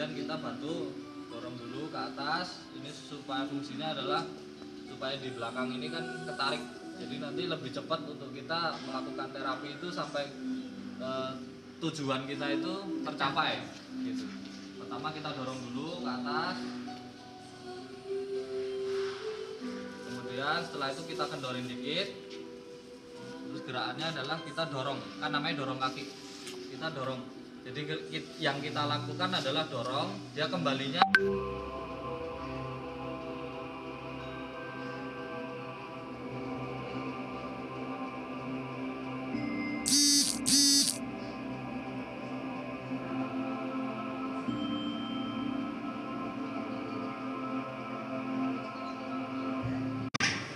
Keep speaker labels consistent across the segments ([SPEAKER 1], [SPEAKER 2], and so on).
[SPEAKER 1] Kemudian kita bantu dorong dulu ke atas. Ini supaya fungsinya adalah supaya di belakang ini kan ketarik Jadi nanti lebih cepat untuk kita melakukan terapi itu sampai tujuan kita itu tercapai gitu. Pertama kita dorong dulu ke atas, kemudian setelah itu kita kendorin dikit, terus gerakannya adalah kita dorong, kan namanya dorong kaki, kita dorong. Jadi yang kita lakukan adalah dorong, dia kembalinya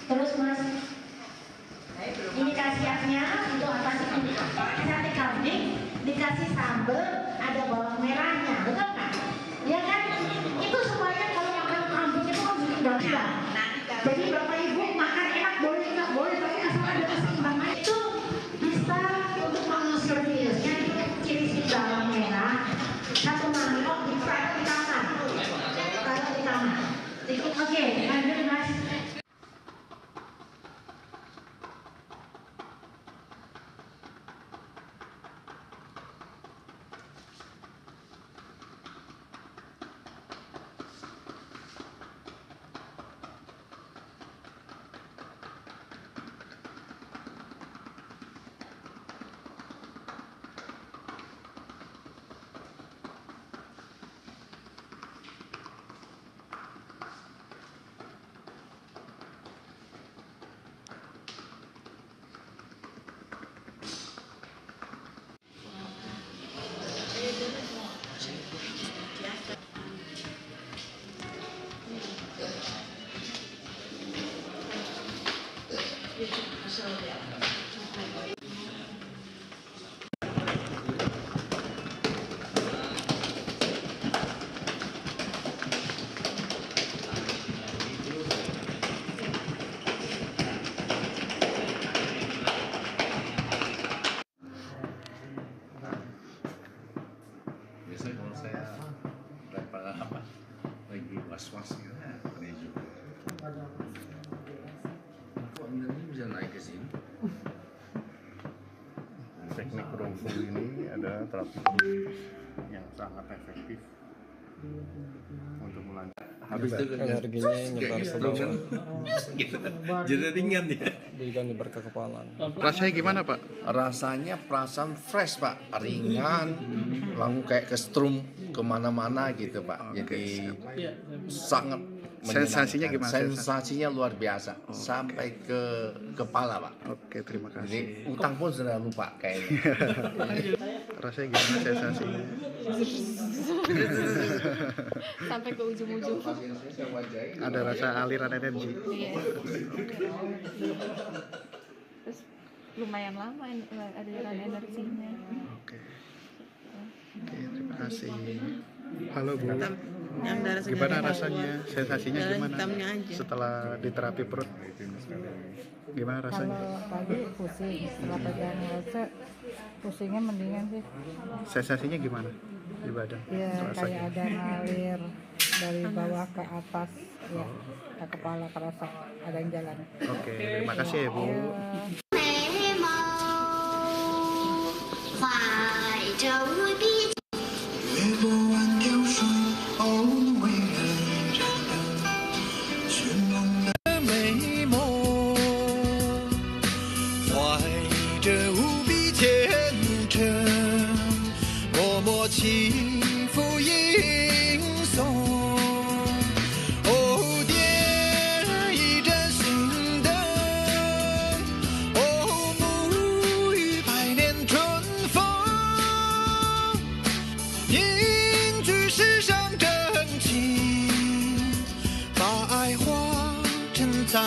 [SPEAKER 2] terus Mas, ini khasiatnya untuk apa sih? Sate kambing dikasih sambal, ada bawang merahnya, betul nggak? Ya kan? Itu semuanya kalau makan kambing itu kan bikin bangga. Jadi Bapak Ibu makan enak boleh nggak boleh, tapi asal ada keseimbangan itu bisa untuk mengusir virusnya. Itu ciri bawang merah, satu mangkok di kamar, taruh di kamar. Oke, lanjut Mas.
[SPEAKER 3] Biasanya kalau saya lagi was-was gitu, ini juga. Kok ini bisa naik ke sini?
[SPEAKER 4] Teknik Kungfu ini adalah terapi yang sangat efektif untuk melancarkan.
[SPEAKER 3] Habis itu
[SPEAKER 5] energinya nyebar ke bawah,
[SPEAKER 3] gitu. Jadi ringan ya.
[SPEAKER 5] berikan nyebar ke kepala.
[SPEAKER 4] Rasanya gimana Pak?
[SPEAKER 3] Rasanya perasaan fresh Pak, ringan, langsung kayak ke strum kemana-mana gitu Pak. Jadi sangat
[SPEAKER 4] Sensasinya
[SPEAKER 3] menyenangkan.
[SPEAKER 4] gimana?
[SPEAKER 3] Sensasinya luar biasa, sampai ke kepala Pak.
[SPEAKER 4] Oke, terima
[SPEAKER 3] Jadi
[SPEAKER 4] kasih.
[SPEAKER 3] utang pun sudah lupa kayaknya.
[SPEAKER 4] Rasanya gimana sensasinya?
[SPEAKER 6] Sampai ke ujung-ujung.
[SPEAKER 4] Ada rasa aliran energi.
[SPEAKER 6] Iya. Terus lumayan lama aliran energinya.
[SPEAKER 4] Oke. Oke, terima kasih. Halo Bu.
[SPEAKER 7] Yang darah
[SPEAKER 4] Gimana
[SPEAKER 7] segar.
[SPEAKER 4] rasanya? Sensasinya
[SPEAKER 7] Darah
[SPEAKER 4] gimana?
[SPEAKER 7] hitamnya aja.
[SPEAKER 4] Setelah diterapi perut. Gimana rasanya?
[SPEAKER 8] Kalau tadi pusing, setelah pegang rasa pusingnya mendingan sih.
[SPEAKER 4] Sensasinya gimana di badan?
[SPEAKER 8] Ya kayak
[SPEAKER 4] Rasanya?
[SPEAKER 8] ada ngalir dari bawah ke atas, ya ke kepala kerasa ada yang jalan.
[SPEAKER 4] Oke, terima kasih ya Bu.
[SPEAKER 8] Ya.
[SPEAKER 2] 眉毛怀着无比。
[SPEAKER 9] 越过万条水，哦，为了人儿，寻梦的美梦，怀着无比虔诚，默默祈福吟诵。哦，点一盏心灯，哦，沐浴百年春风。 凝聚世上真情，把爱化成灾。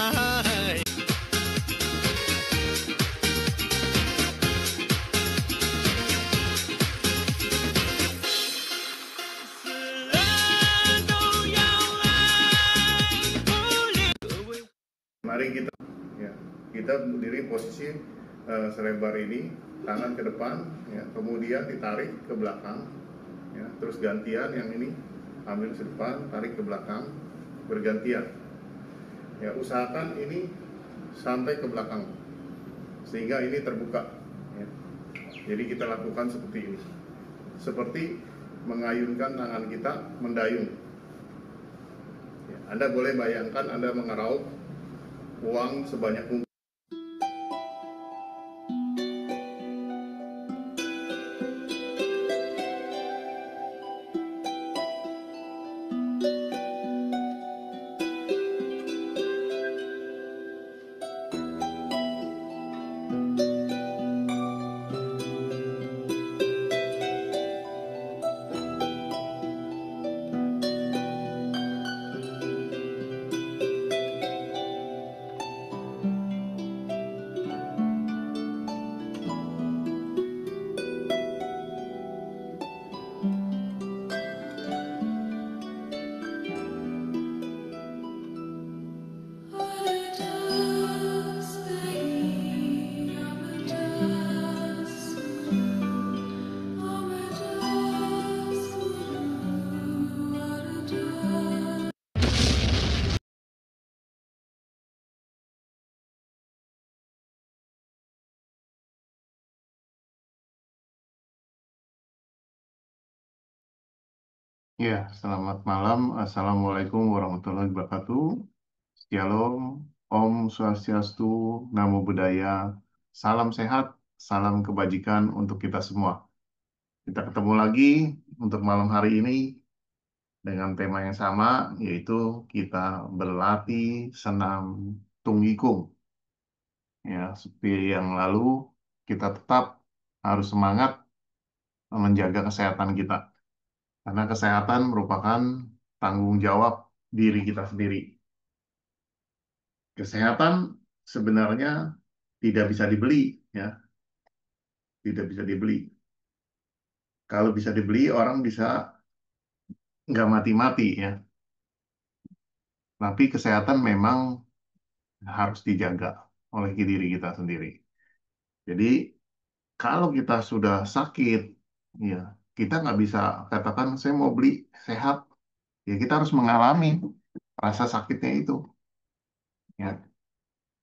[SPEAKER 4] Mari kita berdiri posisi selebar ini, tangan ke depan, ya, kemudian ditarik ke belakang, ya, terus gantian yang ini ambil ke depan, tarik ke belakang, bergantian. Ya, usahakan ini sampai ke belakang, sehingga ini terbuka. Ya. Jadi kita lakukan seperti ini, seperti mengayunkan tangan kita mendayung. Ya, Anda boleh bayangkan Anda mengeraup uang sebanyak mungkin. Ya, selamat malam. Assalamualaikum warahmatullahi wabarakatuh. Shalom, Om Swastiastu, Namo Buddhaya. Salam sehat, salam kebajikan untuk kita semua. Kita ketemu lagi untuk malam hari ini dengan tema yang sama, yaitu kita berlatih senam Tunggikung. Ya, seperti yang lalu, kita tetap harus semangat menjaga kesehatan kita. Karena kesehatan merupakan tanggung jawab diri kita sendiri. Kesehatan sebenarnya tidak bisa dibeli, ya, tidak bisa dibeli. Kalau bisa dibeli, orang bisa nggak mati-mati, ya. Tapi kesehatan memang harus dijaga oleh diri kita sendiri. Jadi kalau kita sudah sakit, ya, kita nggak bisa katakan saya mau beli sehat. Ya kita harus mengalami rasa sakitnya itu. Ya.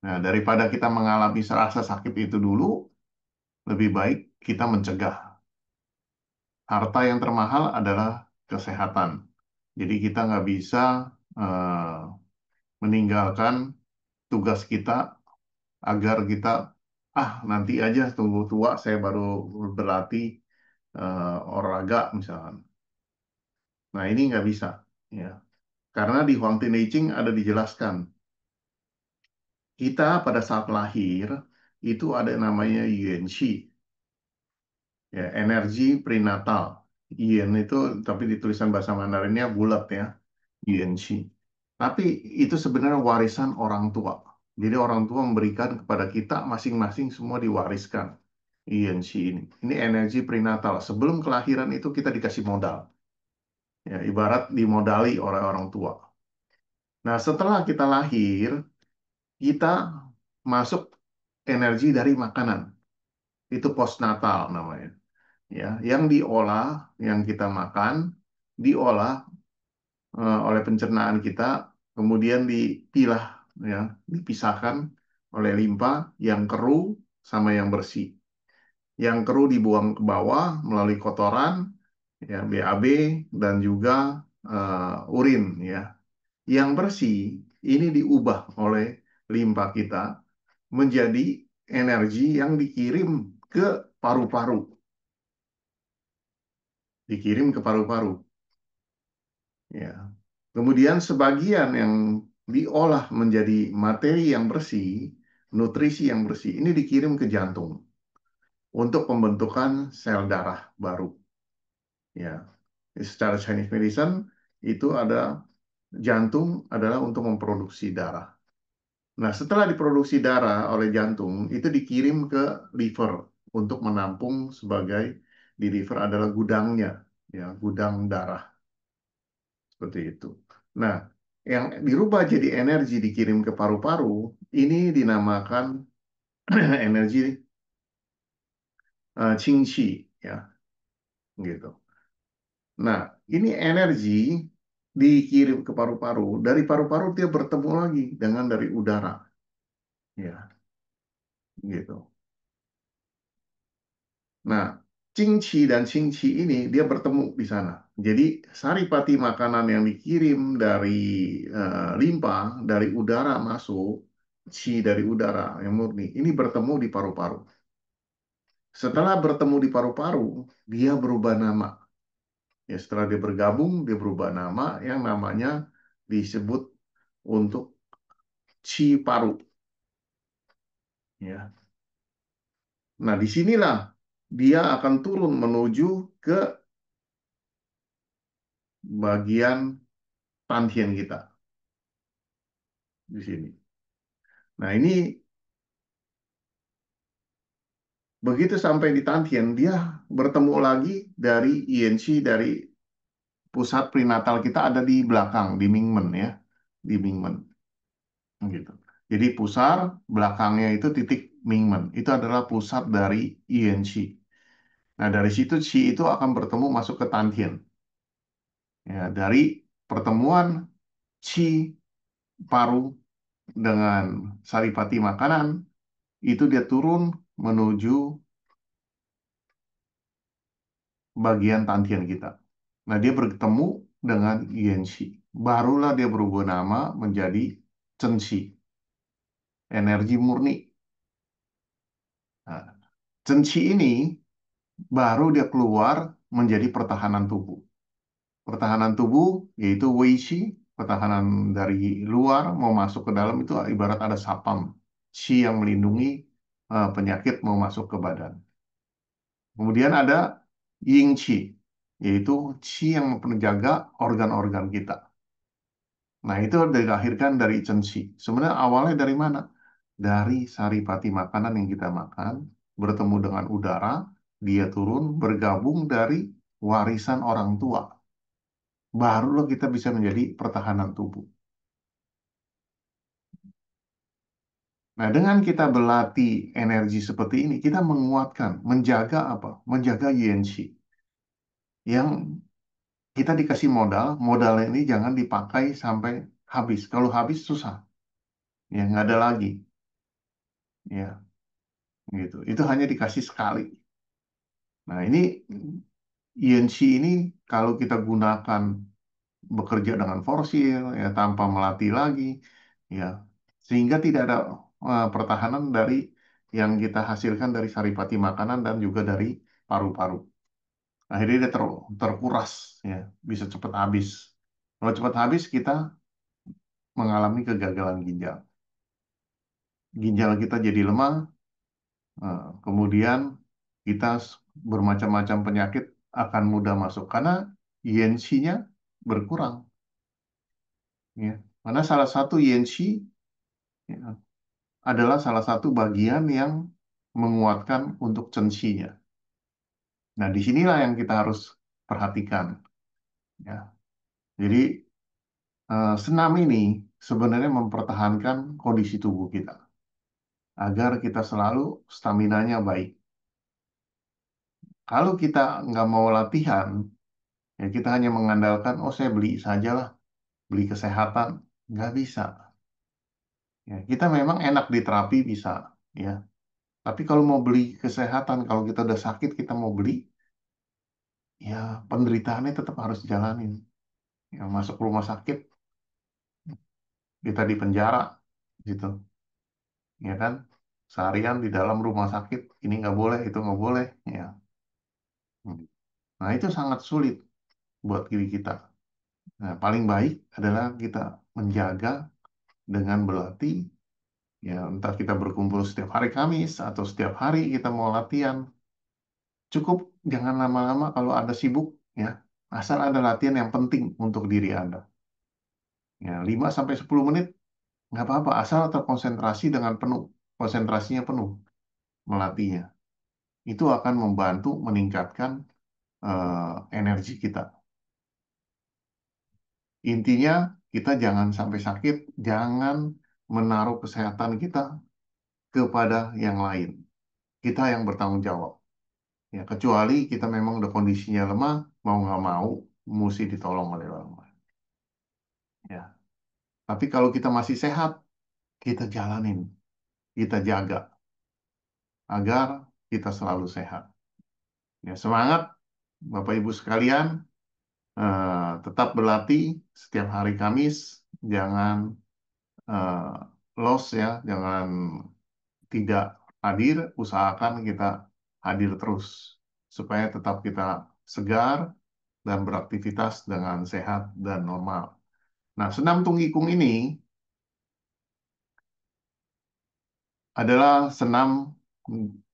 [SPEAKER 4] Nah, daripada kita mengalami rasa sakit itu dulu, lebih baik kita mencegah. Harta yang termahal adalah kesehatan. Jadi kita nggak bisa eh, meninggalkan tugas kita agar kita, nanti aja tunggu tua saya baru berlatih olahraga misalkan. Nah ini nggak bisa. Ya. Karena di Huang Tin I Ching ada dijelaskan, kita pada saat lahir itu ada namanya Yuan Shi. Ya, energi prenatal. Yin itu tapi di tulisan bahasa Mandarinnya bulat ya, Yuan Shi. Tapi itu sebenarnya warisan orang tua. Jadi orang tua memberikan kepada kita masing-masing semua diwariskan. Yuan Shi ini. Ini energi prenatal. Sebelum kelahiran itu kita dikasih modal. Ya, ibarat dimodali oleh orang tua. Nah, setelah kita lahir, kita masuk energi dari makanan. Itu postnatal namanya. Ya, yang diolah, yang kita makan, diolah oleh pencernaan kita, kemudian dipilah, ya, dipisahkan oleh limfa yang keruh sama yang bersih. Yang keruh dibuang ke bawah melalui kotoran, ya, BAB dan juga urin, ya. Yang bersih ini diubah oleh limfa kita menjadi energi yang dikirim ke paru-paru. Dikirim ke paru-paru. Ya. Kemudian sebagian yang diolah menjadi materi yang bersih, nutrisi yang bersih, ini dikirim ke jantung untuk pembentukan sel darah baru. Ya. Secara Chinese medicine itu ada jantung adalah untuk memproduksi darah. Nah, setelah diproduksi darah oleh jantung, itu dikirim ke liver untuk menampung sebagai di liver adalah gudangnya, ya, gudang darah. Seperti itu. Nah, yang dirubah jadi energi dikirim ke paru-paru, ini dinamakan energi Qingqi, ya, gitu. Nah, ini energi dikirim ke paru-paru, dari paru-paru dia bertemu lagi dengan dari udara. Ya, gitu. Nah, Qingqi dan Qingqi ini dia bertemu di sana. Jadi saripati makanan yang dikirim dari limpa, dari udara masuk, qi dari udara yang murni, ini bertemu di paru-paru. Setelah bertemu di paru-paru, dia berubah nama. Ya, setelah dia bergabung, dia berubah nama yang namanya disebut untuk qi paru. Ya. Nah, disinilah dia akan turun menuju ke bagian tantien kita di sini. Nah, ini begitu sampai di tantien, dia bertemu lagi dari INC dari pusat prenatal kita ada di belakang, di Mingmen ya, di Mingmen. Gitu. Jadi pusar belakangnya itu titik Mingmen. Itu adalah pusat dari INC. Nah, dari situ Qi itu akan bertemu masuk ke Tantien. Ya, dari pertemuan Qi paru dengan saripati makanan, itu dia turun menuju bagian Tantien kita. Nah, dia bertemu dengan Yenshi. Barulah dia berubah nama menjadi Censhi, energi murni. Nah, Censhi ini baru dia keluar menjadi pertahanan tubuh. Pertahanan tubuh yaitu Weishi, pertahanan dari luar mau masuk ke dalam itu ibarat ada sapam, Shi yang melindungi penyakit mau masuk ke badan. Kemudian ada Ying Qi, yaitu Qi yang menjaga organ-organ kita. Nah, itu dilahirkan dari Chen Qi. Sebenarnya awalnya dari mana? Dari saripati makanan yang kita makan, bertemu dengan udara, dia turun, bergabung dari warisan orang tua. Barulah kita bisa menjadi pertahanan tubuh. Nah, dengan kita berlatih energi seperti ini, kita menguatkan, menjaga apa? Menjaga Yenshi. Yang kita dikasih modal, modal ini jangan dipakai sampai habis. Kalau habis susah, ya nggak ada lagi, ya gitu. Itu hanya dikasih sekali. Nah, ini INC ini kalau kita gunakan bekerja dengan forsil, ya tanpa melatih lagi, ya sehingga tidak ada pertahanan dari yang kita hasilkan dari saripati makanan dan juga dari paru-paru. Akhirnya dia terkuras, ya bisa cepat habis. Kalau cepat habis, kita mengalami kegagalan ginjal. Ginjal kita jadi lemah, kemudian kita bermacam-macam penyakit akan mudah masuk karena INC-nya berkurang. Ya. Karena salah satu INC ya, adalah salah satu bagian yang menguatkan untuk censinya. Nah, disinilah yang kita harus perhatikan. Ya. Jadi senam ini sebenarnya mempertahankan kondisi tubuh kita agar kita selalu staminanya baik. Kalau kita nggak mau latihan, ya kita hanya mengandalkan, oh saya beli sajalah, beli kesehatan, nggak bisa. Ya, kita memang enak di terapi bisa, ya. Tapi kalau mau beli kesehatan, kalau kita udah sakit, kita mau beli, ya penderitaannya tetap harus jalanin. Ya, masuk rumah sakit, kita di penjara, gitu, ya kan? Seharian di dalam rumah sakit, ini nggak boleh, itu nggak boleh, ya. Nah, itu sangat sulit buat diri kita. Nah, paling baik adalah kita menjaga dengan berlatih, ya entah kita berkumpul setiap hari Kamis atau setiap hari kita mau latihan. Cukup jangan lama-lama kalau ada sibuk, ya. Asal ada latihan yang penting untuk diri Anda. Ya, 5 sampai 10 menit nggak apa-apa, asal terkonsentrasi dengan penuh, konsentrasinya penuh melatihnya. Itu akan membantu meningkatkan energi kita. Intinya kita jangan sampai sakit, jangan menaruh kesehatan kita kepada yang lain. Kita yang bertanggung jawab. Ya, kecuali kita memang udah kondisinya lemah, mau nggak mau, mesti ditolong oleh orang lain. Ya. Tapi kalau kita masih sehat, kita jalanin. kita jaga agar kita selalu sehat. Ya, semangat Bapak Ibu sekalian, tetap berlatih setiap hari Kamis, jangan eh, loss ya, jangan tidak hadir, usahakan kita hadir terus supaya tetap kita segar dan beraktivitas dengan sehat dan normal. Nah, senam tunggikung ini adalah senam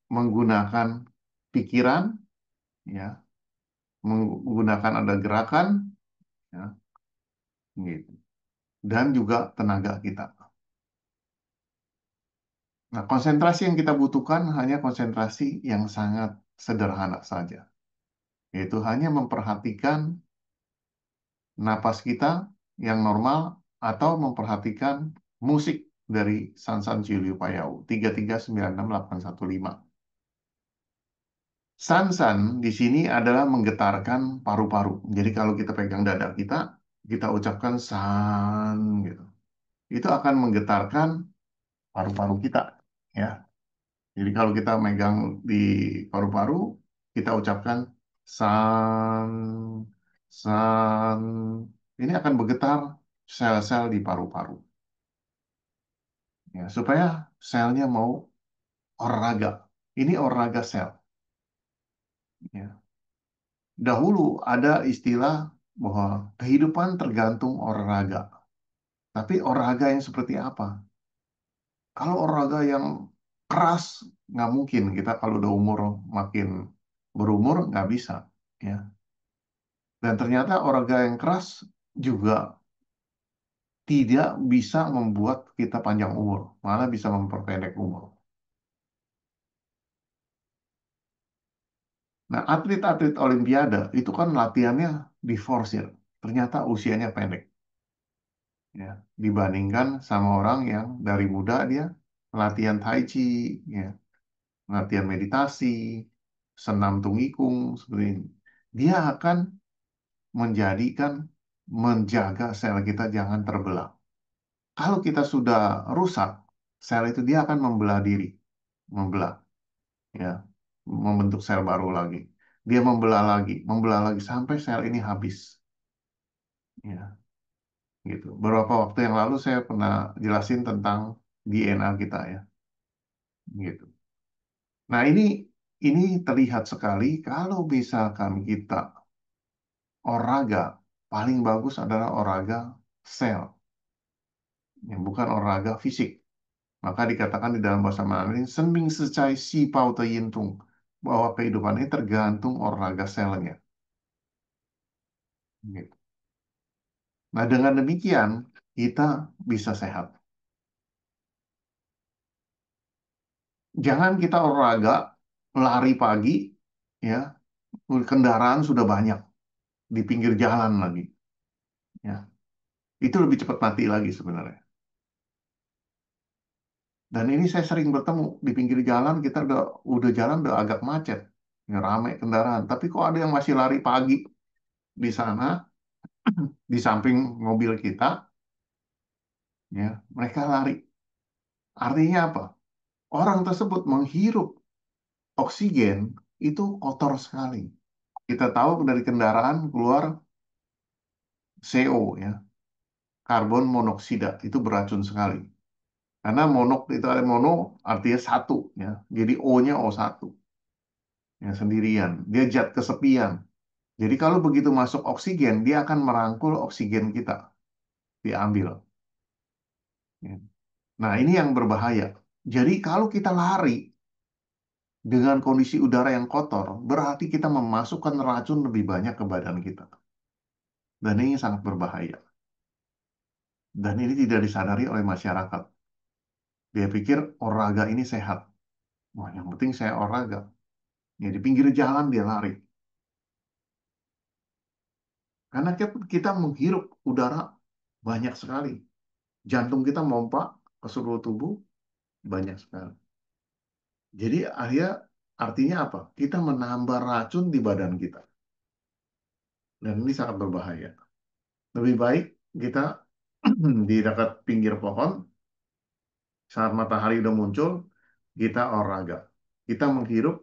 [SPEAKER 4] menggunakan pikiran, ya, menggunakan ada gerakan, ya, gitu, dan juga tenaga kita. Nah, konsentrasi yang kita butuhkan hanya konsentrasi yang sangat sederhana saja, yaitu hanya memperhatikan napas kita yang normal atau memperhatikan musik dari Sansan Ciliu Payau 3396815. Sansan di sini adalah menggetarkan paru-paru. Jadi kalau kita pegang dada kita, kita ucapkan san gitu. Itu akan menggetarkan paru-paru kita, ya. Jadi kalau kita megang di paru-paru, kita ucapkan san, san. Ini akan bergetar sel-sel di paru-paru, ya, supaya selnya mau olahraga. Ini olahraga sel. Ya. Dahulu ada istilah bahwa kehidupan tergantung olahraga. Tapi olahraga yang seperti apa? Kalau olahraga yang keras, nggak mungkin. Kita kalau udah umur makin berumur, nggak bisa. Ya. Dan ternyata olahraga yang keras juga tidak bisa membuat kita panjang umur. Malah bisa memperpendek umur. Nah, atlet-atlet Olimpiade itu kan latihannya diforsir. Ternyata usianya pendek, ya, dibandingkan sama orang yang dari muda dia latihan tai chi, ya, latihan meditasi, senam tunggikung seperti ini. Dia akan menjaga sel kita jangan terbelah. Kalau kita sudah rusak, sel itu dia akan membelah diri, membelah, ya, membentuk sel baru lagi. Dia membelah lagi sampai sel ini habis. Ya, gitu. Beberapa waktu yang lalu saya pernah jelasin tentang DNA kita, ya, gitu. Nah, ini terlihat sekali kalau misalkan kita olahraga, paling bagus adalah olahraga sel, ya, bukan olahraga fisik. Maka dikatakan di dalam bahasa Mandarin, Senming Secai Si Pao Te Yin Tung, bahwa kehidupan ini tergantung olahraga selnya. Gitu. Nah, dengan demikian kita bisa sehat. Jangan kita olahraga lari pagi, ya, kendaraan sudah banyak di pinggir jalan lagi, ya, itu lebih cepat mati lagi sebenarnya. Dan ini saya sering bertemu di pinggir jalan, kita udah jalan udah agak macet, ya, ramai kendaraan, tapi kok ada yang masih lari pagi di sana di samping mobil kita, ya, mereka lari. Artinya apa? Orang tersebut menghirup oksigen itu kotor sekali. Kita tahu dari kendaraan keluar CO, ya, karbon monoksida, itu beracun sekali. Karena monok itu ada mono artinya satu, ya. Jadi O-nya O1. Ya, sendirian. Dia zat kesepian. Jadi kalau begitu masuk oksigen, dia akan merangkul oksigen kita. Diambil. Ya. Nah, ini yang berbahaya. Jadi kalau kita lari dengan kondisi udara yang kotor, berarti kita memasukkan racun lebih banyak ke badan kita. Dan ini sangat berbahaya. Dan ini tidak disadari oleh masyarakat. Dia pikir olahraga ini sehat. Wah, yang penting saya olahraga. Ya, di pinggir jalan dia lari. Karena kita menghirup udara banyak sekali. Jantung kita mompa ke seluruh tubuh banyak sekali. Jadi artinya apa? Kita menambah racun di badan kita. Dan ini sangat berbahaya. Lebih baik kita di dekat pinggir pohon, Saat matahari udah muncul, kita olahraga. Kita menghirup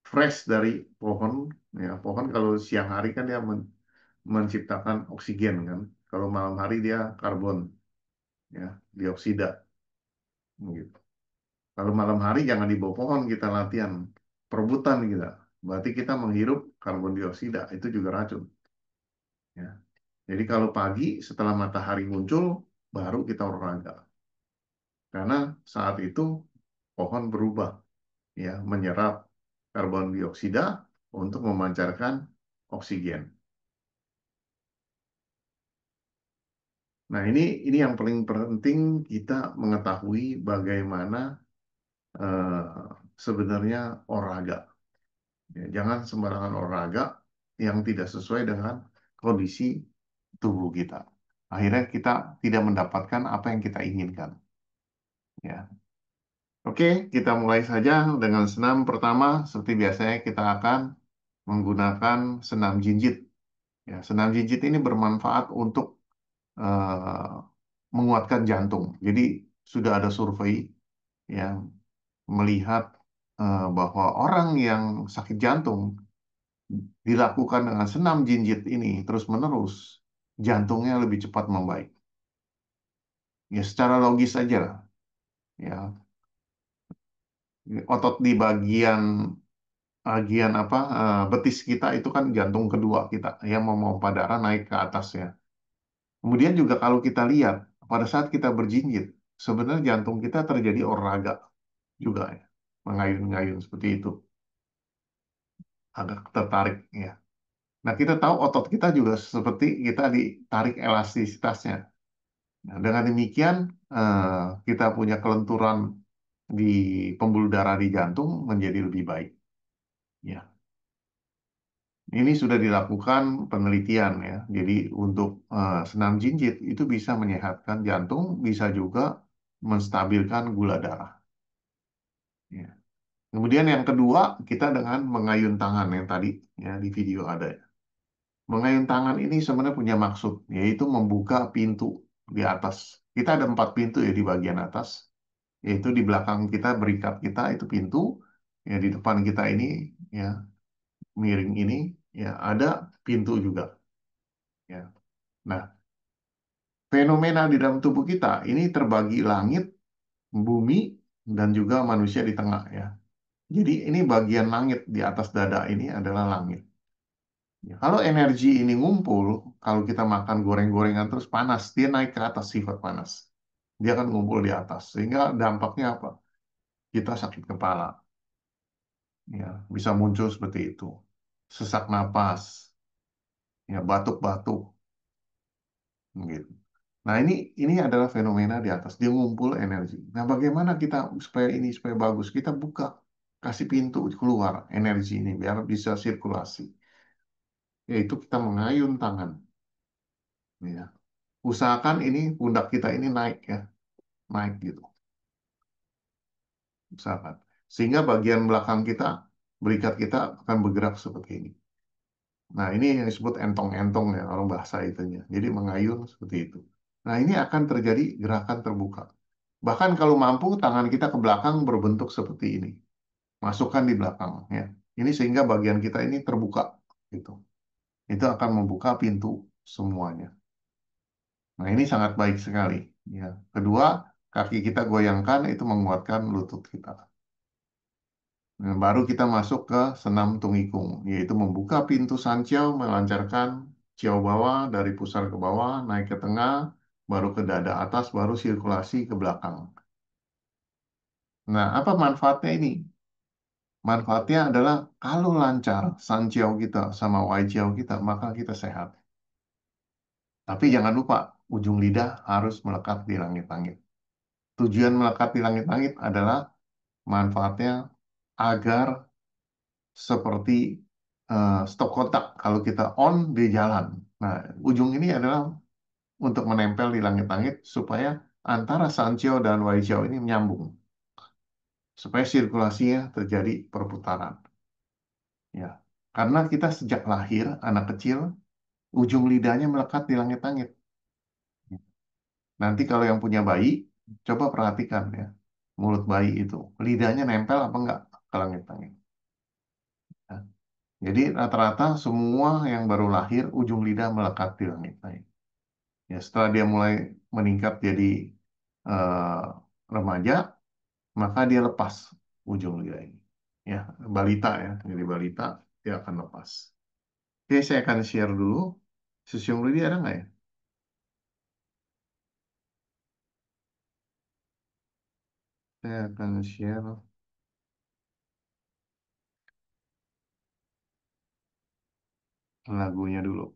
[SPEAKER 4] fresh dari pohon. Ya, pohon kalau siang hari kan dia menciptakan oksigen kan. Kalau malam hari dia karbon, ya, dioksida. Gitu. Kalau malam hari jangan di bawah pohon kita latihan, perebutan kita. Berarti kita menghirup karbon dioksida, itu juga racun. Ya. Jadi kalau pagi setelah matahari muncul, baru kita olahraga. Karena saat itu pohon berubah, ya, menyerap karbon dioksida untuk memancarkan oksigen. Nah, ini yang paling penting kita mengetahui bagaimana sebenarnya olahraga. Ya, jangan sembarangan olahraga yang tidak sesuai dengan kondisi tubuh kita. Akhirnya kita tidak mendapatkan apa yang kita inginkan. Ya. Oke, kita mulai saja dengan senam pertama. Seperti biasanya kita akan menggunakan senam jinjit. Ya, senam jinjit ini bermanfaat untuk menguatkan jantung. Jadi sudah ada survei yang melihat bahwa orang yang sakit jantung dilakukan dengan senam jinjit ini terus-menerus, jantungnya lebih cepat membaik. Ya secara logis saja lah. Ya, otot di bagian apa betis kita itu kan jantung kedua kita yang memompa darah naik ke atas ya. Kemudian juga kalau kita lihat pada saat kita berjinjit, sebenarnya jantung kita terjadi olahraga juga ya, mengayun-ngayun seperti itu, agak tertarik ya. Nah kita tahu otot kita juga seperti kita ditarik elastisitasnya. Nah, dengan demikian kita punya kelenturan di pembuluh darah di jantung menjadi lebih baik. Ya, ini sudah dilakukan penelitian ya. Jadi untuk senam jinjit itu bisa menyehatkan jantung, bisa juga menstabilkan gula darah. Ya. Kemudian yang kedua kita dengan mengayun tangan yang tadi ya di video ada. Ya. Mengayun tangan ini sebenarnya punya maksud, yaitu membuka pintu di atas. Kita ada 4 pintu ya di bagian atas, yaitu di belakang kita, berikat kita itu pintu, ya di depan kita ini, ya miring ini, ya ada pintu juga. Ya. Nah, fenomena di dalam tubuh kita ini terbagi langit, bumi, dan juga manusia di tengah ya. Jadi ini bagian langit di atas dada ini adalah langit. Ya, kalau energi ini ngumpul, kalau kita makan goreng-gorengan terus panas, dia naik ke atas sifat panas. Dia akan ngumpul di atas. Sehingga dampaknya apa? Kita sakit kepala. Ya, bisa muncul seperti itu. Sesak napas, ya batuk-batuk, gitu. Nah, ini adalah fenomena di atas. Dia ngumpul energi. Nah, bagaimana kita supaya bagus? Kita buka, kasih pintu keluar energi ini biar bisa sirkulasi. Yaitu kita mengayun tangan. Ya. Usahakan ini pundak kita ini naik ya, naik gitu. Usahakan. Sehingga bagian belakang kita, berikat kita akan bergerak seperti ini. Nah, ini yang disebut entong-entong ya, orang bahasa itunya. Jadi mengayun seperti itu. Nah, ini akan terjadi gerakan terbuka. Bahkan kalau mampu, tangan kita ke belakang berbentuk seperti ini. Masukkan di belakang ya. Ini sehingga bagian kita ini terbuka gitu. Itu akan membuka pintu semuanya. Nah, ini sangat baik sekali. Ya. Kedua, kaki kita goyangkan itu menguatkan lutut kita. Nah, baru kita masuk ke senam tungikung, yaitu membuka pintu sanciau, melancarkan ciau bawah dari pusar ke bawah, naik ke tengah, baru ke dada atas, baru sirkulasi ke belakang. Nah, apa manfaatnya ini? Manfaatnya adalah kalau lancar sanciau kita sama waijiao kita, maka kita sehat. Tapi jangan lupa, ujung lidah harus melekat di langit-langit. Tujuan melekat di langit-langit adalah manfaatnya agar seperti stop kontak. Kalau kita on di jalan. Nah, ujung ini adalah untuk menempel di langit-langit supaya antara Sanjiao dan Waijiao ini menyambung. Supaya sirkulasinya terjadi perputaran. Ya. Karena kita sejak lahir, anak kecil, ujung lidahnya melekat di langit-langit. Nanti kalau yang punya bayi, Coba perhatikan ya, mulut bayi itu, lidahnya nempel apa enggak ke langit-langit. Ya. Jadi rata-rata semua yang baru lahir, ujung lidah melekat di langit-langit. Ya, setelah dia mulai meningkat jadi eh, remaja, maka dia lepas ujung lidah ini. Ya, balita ya, jadi balita dia akan lepas. Oke, saya akan share dulu. Susiung lidi ada nggak ya? Saya akan share lagunya dulu.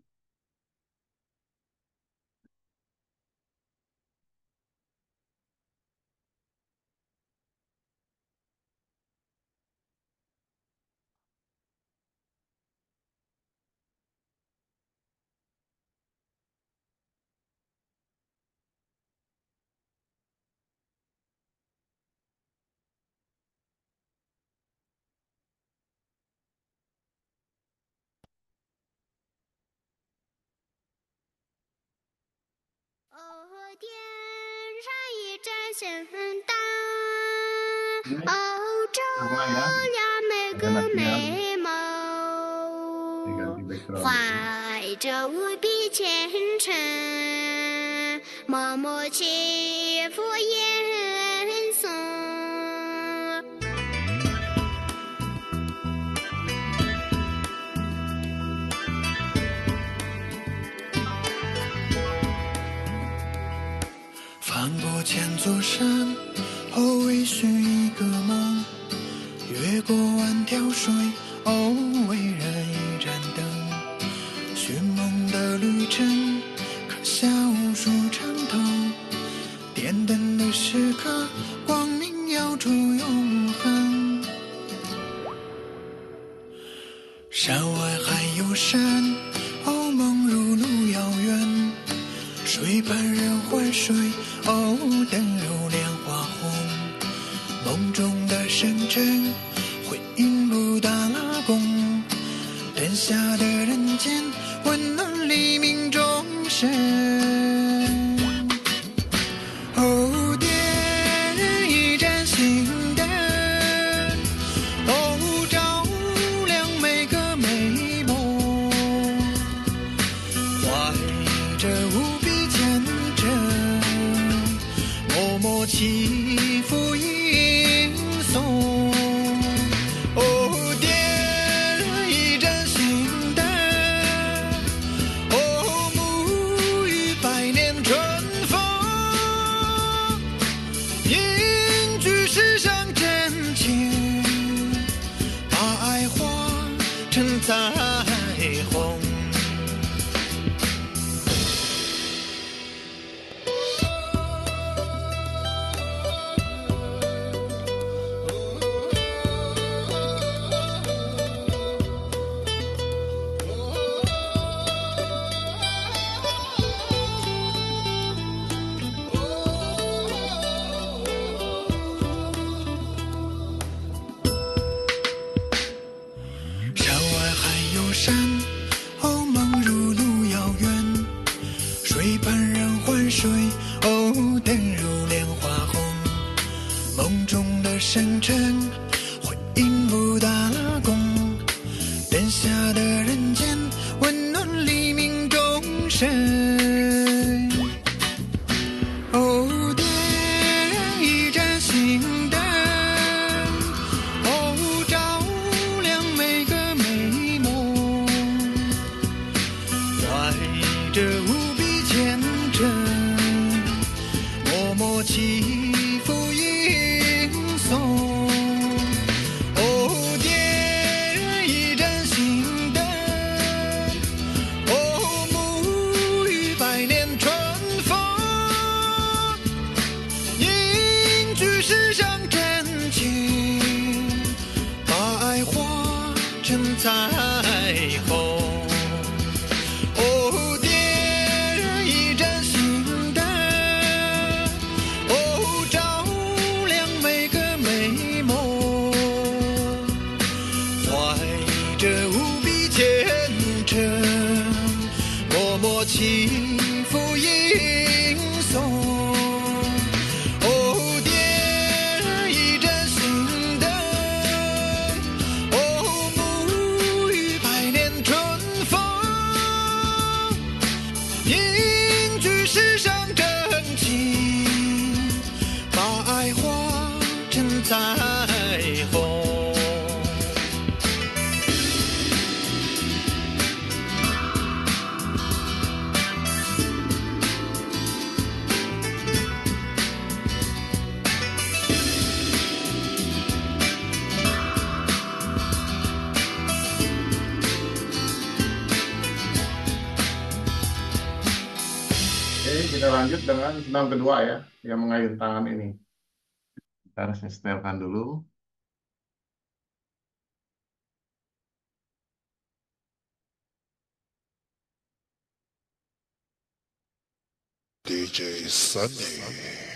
[SPEAKER 4] Mulai ya. Enak ya. Diganti background.
[SPEAKER 7] 怀着无比虔诚，默默祈福言颂。
[SPEAKER 9] 翻过千座山，后为寻一个梦，越过万条水，哦，为人一盏灯。寻梦的旅程，刻下无数长头，点灯的时刻，光明耀出永恒。山外还有山，哦，梦如路遥远，水畔人欢水，哦，灯如莲花红。梦中的深沉，回应布达拉宫，灯下的人间，温暖黎明众生。哦，点一盏心灯，哦，照亮每个美梦，怀着无比虔诚，默默祈福吟诵。哦，点一盏心灯，哦，沐浴百年春风，凝聚世上真情，把爱化成彩虹。山外还有山，哦，梦如路遥远，水畔人欢水，哦，灯如莲花红。梦中的深沉，回应布达拉宫，灯下的人间，温暖黎明众生。哦，点一盏心灯，哦，照亮每个美梦，怀着无比虔诚，默默祈福吟诵。哦，点一盏心灯，哦，沐浴百年春风，凝聚世上真情，把爱化成彩虹。哦，点一盏心灯，哦，照亮每个美梦，怀着无比虔诚，默默祈福吟诵。哦，
[SPEAKER 4] kita lanjut dengan senam kedua ya, yang mengayun tangan ini. Kita harus setelkan dulu.
[SPEAKER 9] DJ Sunny.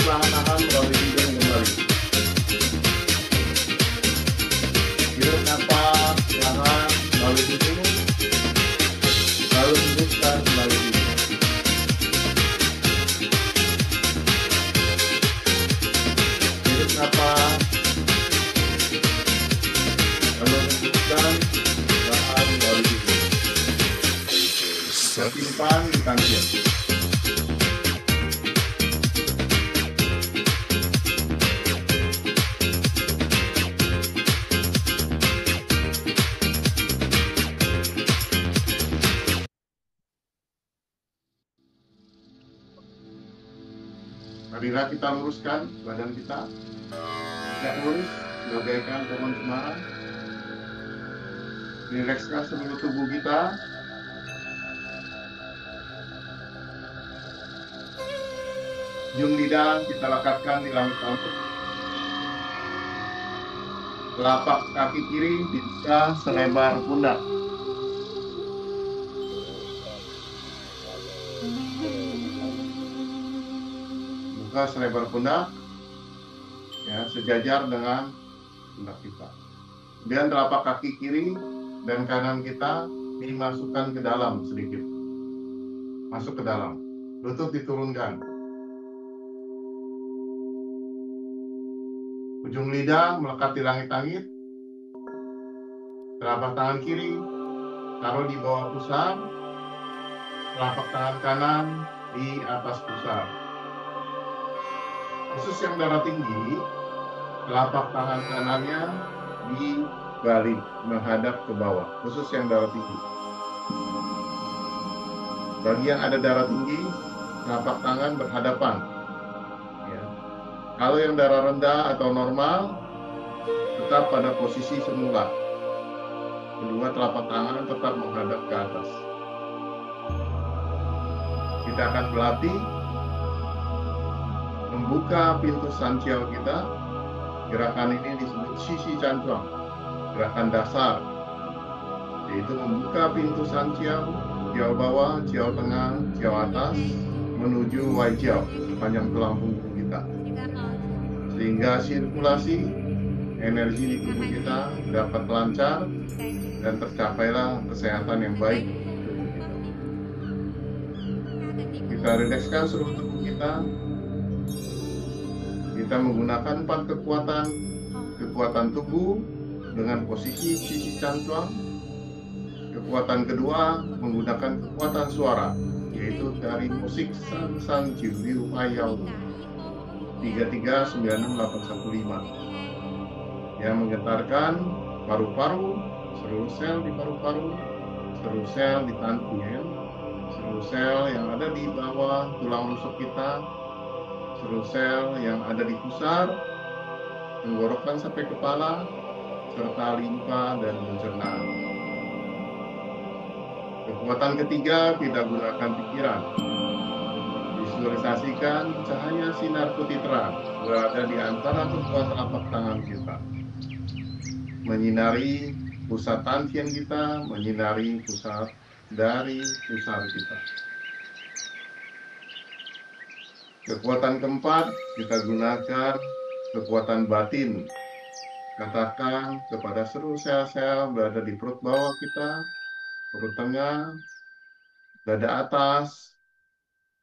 [SPEAKER 4] perlahan-lahan melalui hidung kembali. Hirup napas perlahan melalui hidung, lalu hembuskan melalui hidung. Hirup napas, lalu hembuskan perlahan melalui hidung. Simpan di kantin. Marilah kita luruskan badan kita, tegak lurus, bagaikan pohon cemara. Rilekskan seluruh tubuh kita. Ujung lidah kita lekatkan di langit-langit. Telapak kaki kiri dibuka selebar pundak. Buka selebar pundak, ya, sejajar dengan pundak kita. Kemudian telapak kaki kiri dan kanan kita dimasukkan ke dalam sedikit. Masuk ke dalam. Lutut diturunkan. Ujung lidah melekat di langit-langit. Telapak tangan kiri taruh di bawah pusar. Telapak tangan kanan di atas pusar. Khusus yang darah tinggi, telapak tangan kanannya dibalik menghadap ke bawah. Khusus yang darah tinggi. Bagi yang ada darah tinggi, telapak tangan berhadapan. Kalau yang darah rendah atau normal, tetap pada posisi semula. Kedua telapak tangan tetap menghadap ke atas. Kita akan berlatih membuka pintu sanjiao kita. Gerakan ini disebut sisi cancuang, gerakan dasar, yaitu membuka pintu sanjiao, jiao bawah, jiao tengah, jiao atas, menuju wai jiao sepanjang tulang punggung kita. Sehingga sirkulasi energi di tubuh kita dapat lancar dan tercapailah kesehatan yang baik. Kita rilekskan seluruh tubuh kita. Kita menggunakan 4 kekuatan tubuh dengan posisi sisi cancuang. Kekuatan kedua menggunakan kekuatan suara, yaitu dari musik San San Jiu Liu Payau 3396815 yang menggetarkan paru-paru, seluruh sel di paru-paru, seluruh sel di tantien, seluruh sel yang ada di bawah tulang rusuk kita, seluruh sel yang ada di pusar, tenggorokan sampai kepala, serta limpa dan pencernaan. Kekuatan ketiga tidak gunakan pikiran. Visualisasikan cahaya sinar putih terang berada di antara kedua telapak tangan kita, menyinari pusat tantien kita, menyinari pusat dari pusar kita. Kekuatan keempat kita gunakan kekuatan batin. Katakan kepada seluruh sel-sel berada di perut bawah kita, perut tengah, dada atas,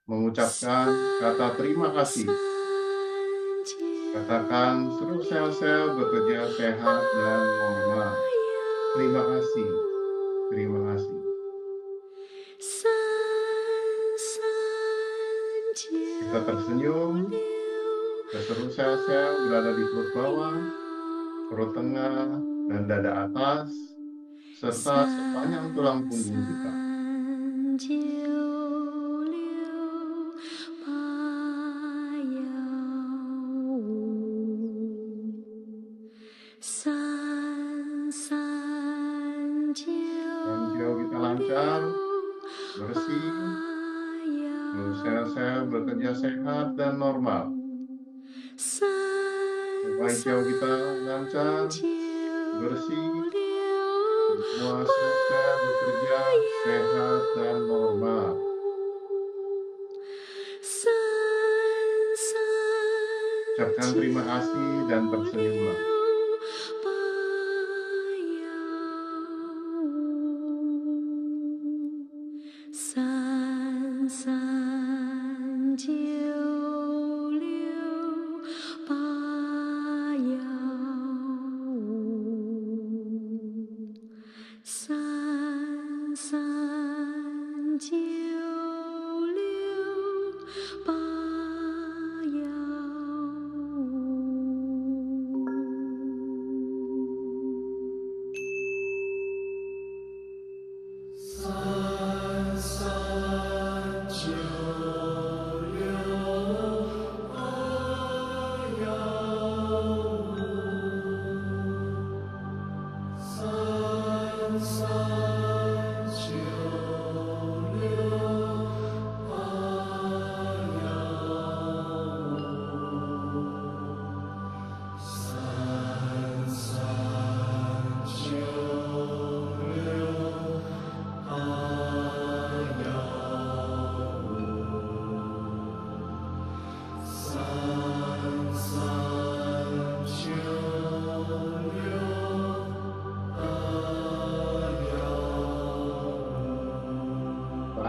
[SPEAKER 4] mengucapkan kata terima kasih. Katakan seluruh sel-sel bekerja sehat dan normal. Terima kasih. Terima kasih. Kita tersenyum. Seluruh sel-sel berada di perut bawah, perut tengah, dan dada atas, serta sepanjang tulang punggung kita. Sanjiao kita lancar, bersih, seluruh sel-sel bekerja sehat dan normal. Sanjiao kita lancar, bersih, semua sel bekerja sehat dan normal. Ucapkan terima kasih dan tersenyumlah.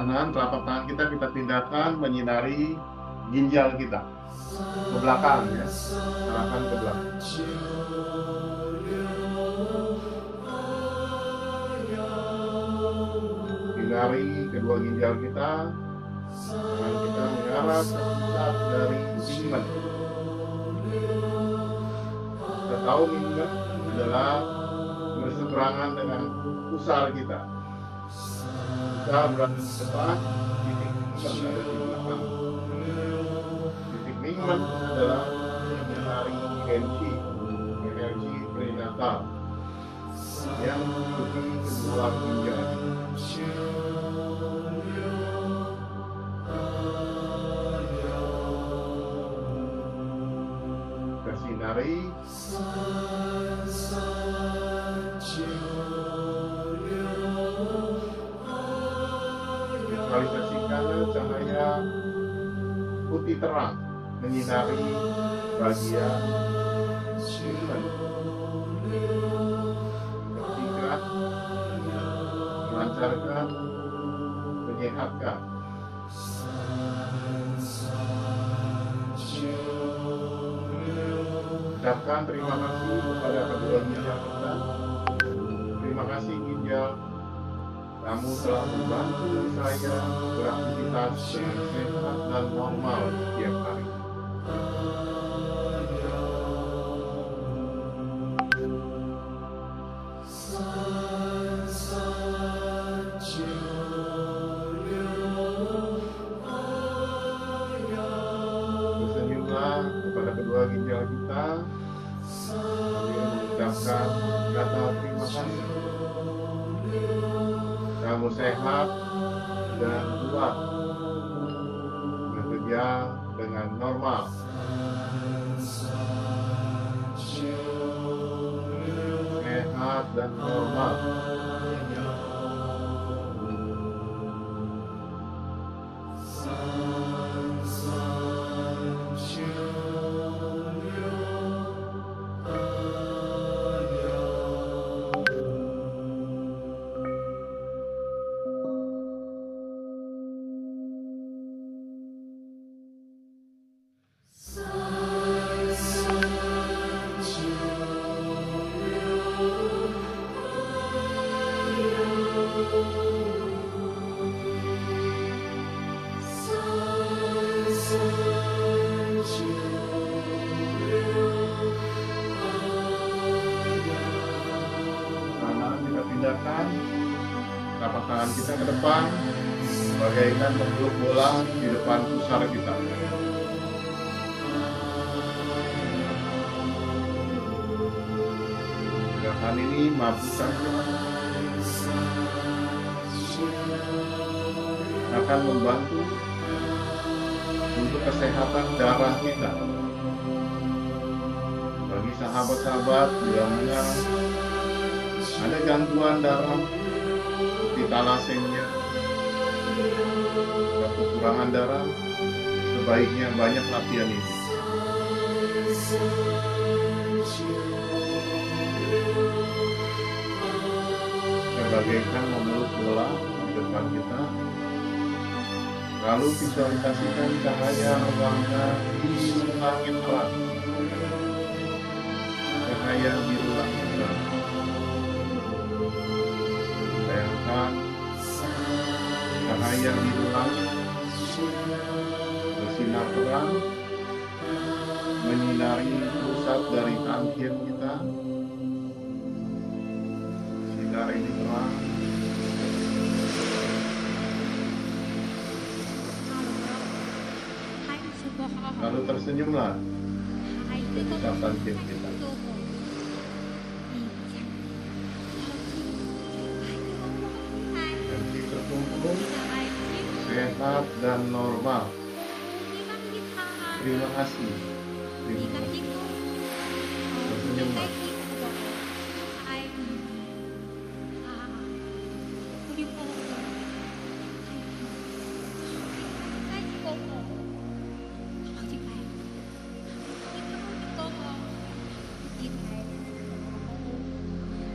[SPEAKER 4] Kanan telapak tangan kita pindahkan menyinari ginjal kita ke belakang ya, arahkan ke belakang. Hindari kedua ginjal kita, tangan kita mengarah ke pusat dari pinggan. Kita tahu pinggan adalah berseberangan dengan pusar kita. Kita berada di depan, titik pinggan ada di belakang. Titik pinggan adalah mencari energi prenatal yang menutupi kedua ginjal. Sinari visualisasikan cahaya putih terang menyinari bagian pinggan, bersihkan, melancarkan, menyehatkan. Ucapkan terima kasih kepada kedua ginjal kita. Terima kasih ginjal, kamu telah membantu saya beraktivitas dengan sehat dan normal setiap hari. Tersenyumlah kepada kedua ginjal kita sambil mengucapkan kata terima kasih. Kamu sehat dan kuat, bekerja dengan normal. Sehat dan normal. Pindahkan telapak tangan kita ke depan bagaikan bentuk bola di depan pusar kita. Gerakan ini mampu saja akan membantu untuk kesehatan darah kita. Bagi sahabat-sahabat yang mana ada gangguan darah seperti talasemia, kekurangan darah, sebaiknya banyak latihan ini. bagaikan memeluk bola di depan kita. Lalu visualisasikan cahaya warna biru langit terang. Cahaya biru langit terang. Bayangkan cahaya biru langit bersinar terang menyinari pusat dari tangkian kita. Sinar ini terang lalu tersenyumlah di pusat tangkian kita. Energi terkumpul, sehat dan normal. Terima kasih. Terima kasih. Tersenyumlah.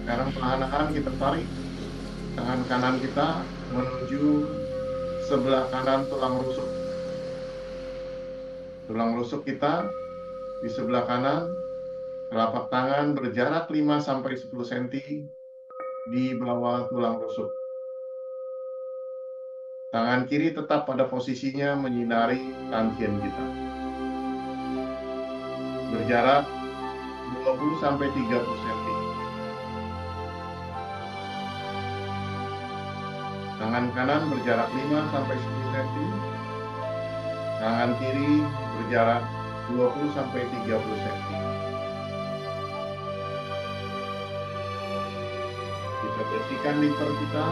[SPEAKER 4] Sekarang perlahan-lahan kita tarik tangan kanan kita menuju sebelah kanan tulang rusuk. Tulang rusuk kita di sebelah kanan, telapak tangan berjarak 5-10 cm di bawah tulang rusuk. Tangan kiri tetap pada posisinya menyinari tangkian kita. Berjarak 20-30 cm. Tangan kanan berjarak 5-10 cm. Tangan kiri berjarak 20-30 cm. Kita bersihkan liver kita,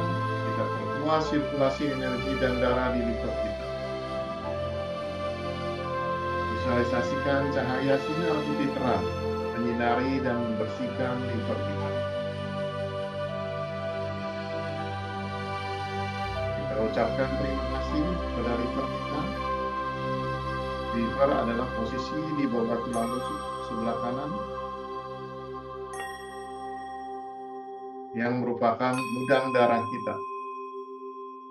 [SPEAKER 4] kita perkuat sirkulasi energi dan darah di liver kita. Visualisasikan cahaya sinar putih terang menyinari dan membersihkan liver kita. Kita ucapkan terima kasih kepada liver kita. Liver adalah posisi di bawah tulang rusuk sebelah kanan yang merupakan gudang darah kita.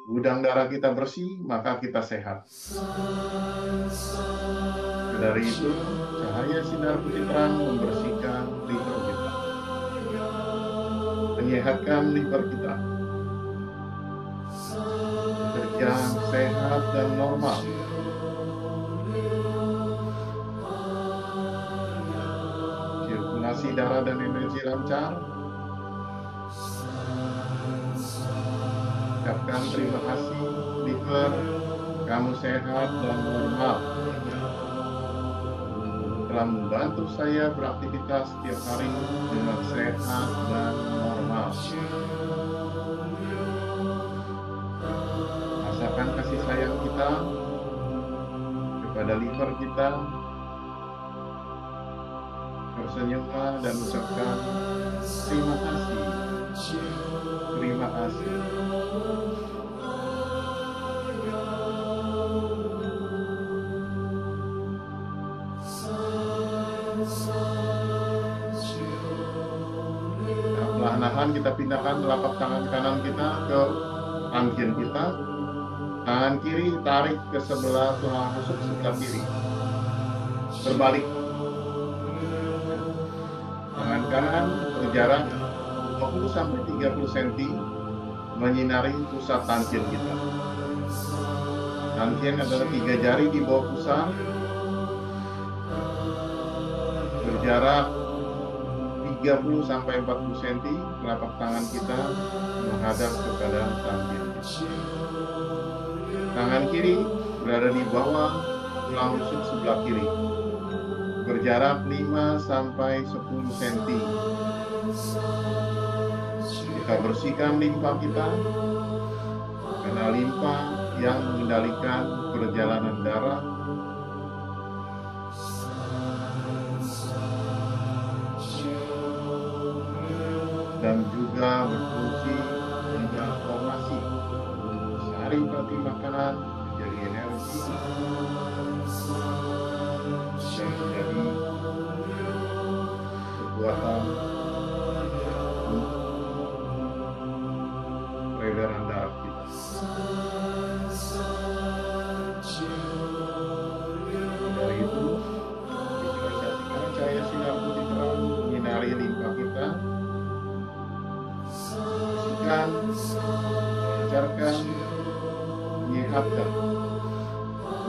[SPEAKER 4] Gudang darah kita bersih, maka kita sehat. Dari itu, cahaya sinar putih terang membersihkan liver kita, menyehatkan liver kita, bekerja sehat dan normal. Sirkulasi darah dan energi lancar. Ucapkan terima kasih, liver, kamu sehat dan normal. Telah membantu saya beraktivitas setiap hari dengan sehat dan normal. Rasakan kasih sayang kita kepada liver kita. Tersenyumlah dan ucapkan terima kasih. Terima kasih. Perlahan-lahan kita pindahkan telapak tangan kanan kita ke tangkian kita. Tangan kiri tarik ke sebelah tulang rusuk sebelah kiri. Berbalik. Tangan kanan berjarak 20-30 cm menyinari pusat tangkian kita. Tangkian adalah 3 jari di bawah pusar. Berjarak 30-40 cm telapak tangan kita menghadap kepada tangkian kita. Tangan kiri berada di bawah tulang rusuk sebelah kiri. Berjarak 5-10 cm. Kita bersihkan limpa kita, karena limpa yang mengendalikan perjalanan darah. Dan juga berfungsi transformasi sari bagi makanan menjadi energi dan menjadi kekuatan lancarkan, menyehatkan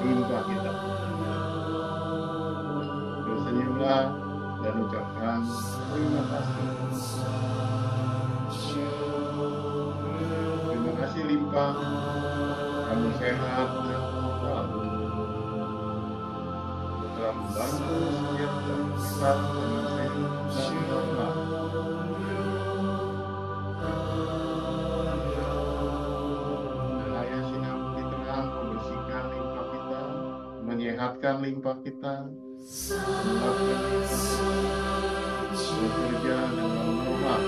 [SPEAKER 4] limpa kita. Tersenyumlah dan ucapkan terima kasih. Terima kasih limpa, kamu sehat dan selalu telah membantu setiap kita dengan sehat dan normal. Cahaya sinar putih terang membersihkan limpa kita, menyehatkan limpa kita, bekerja dengan normal.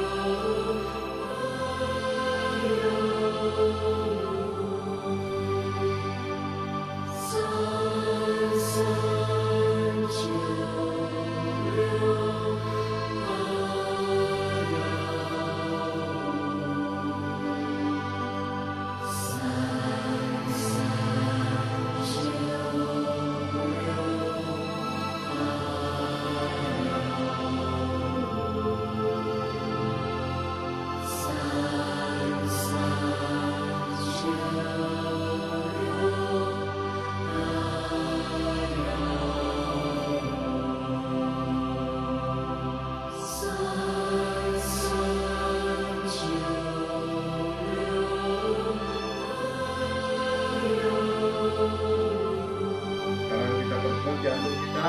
[SPEAKER 4] Sekarang kita perkuat jantung kita,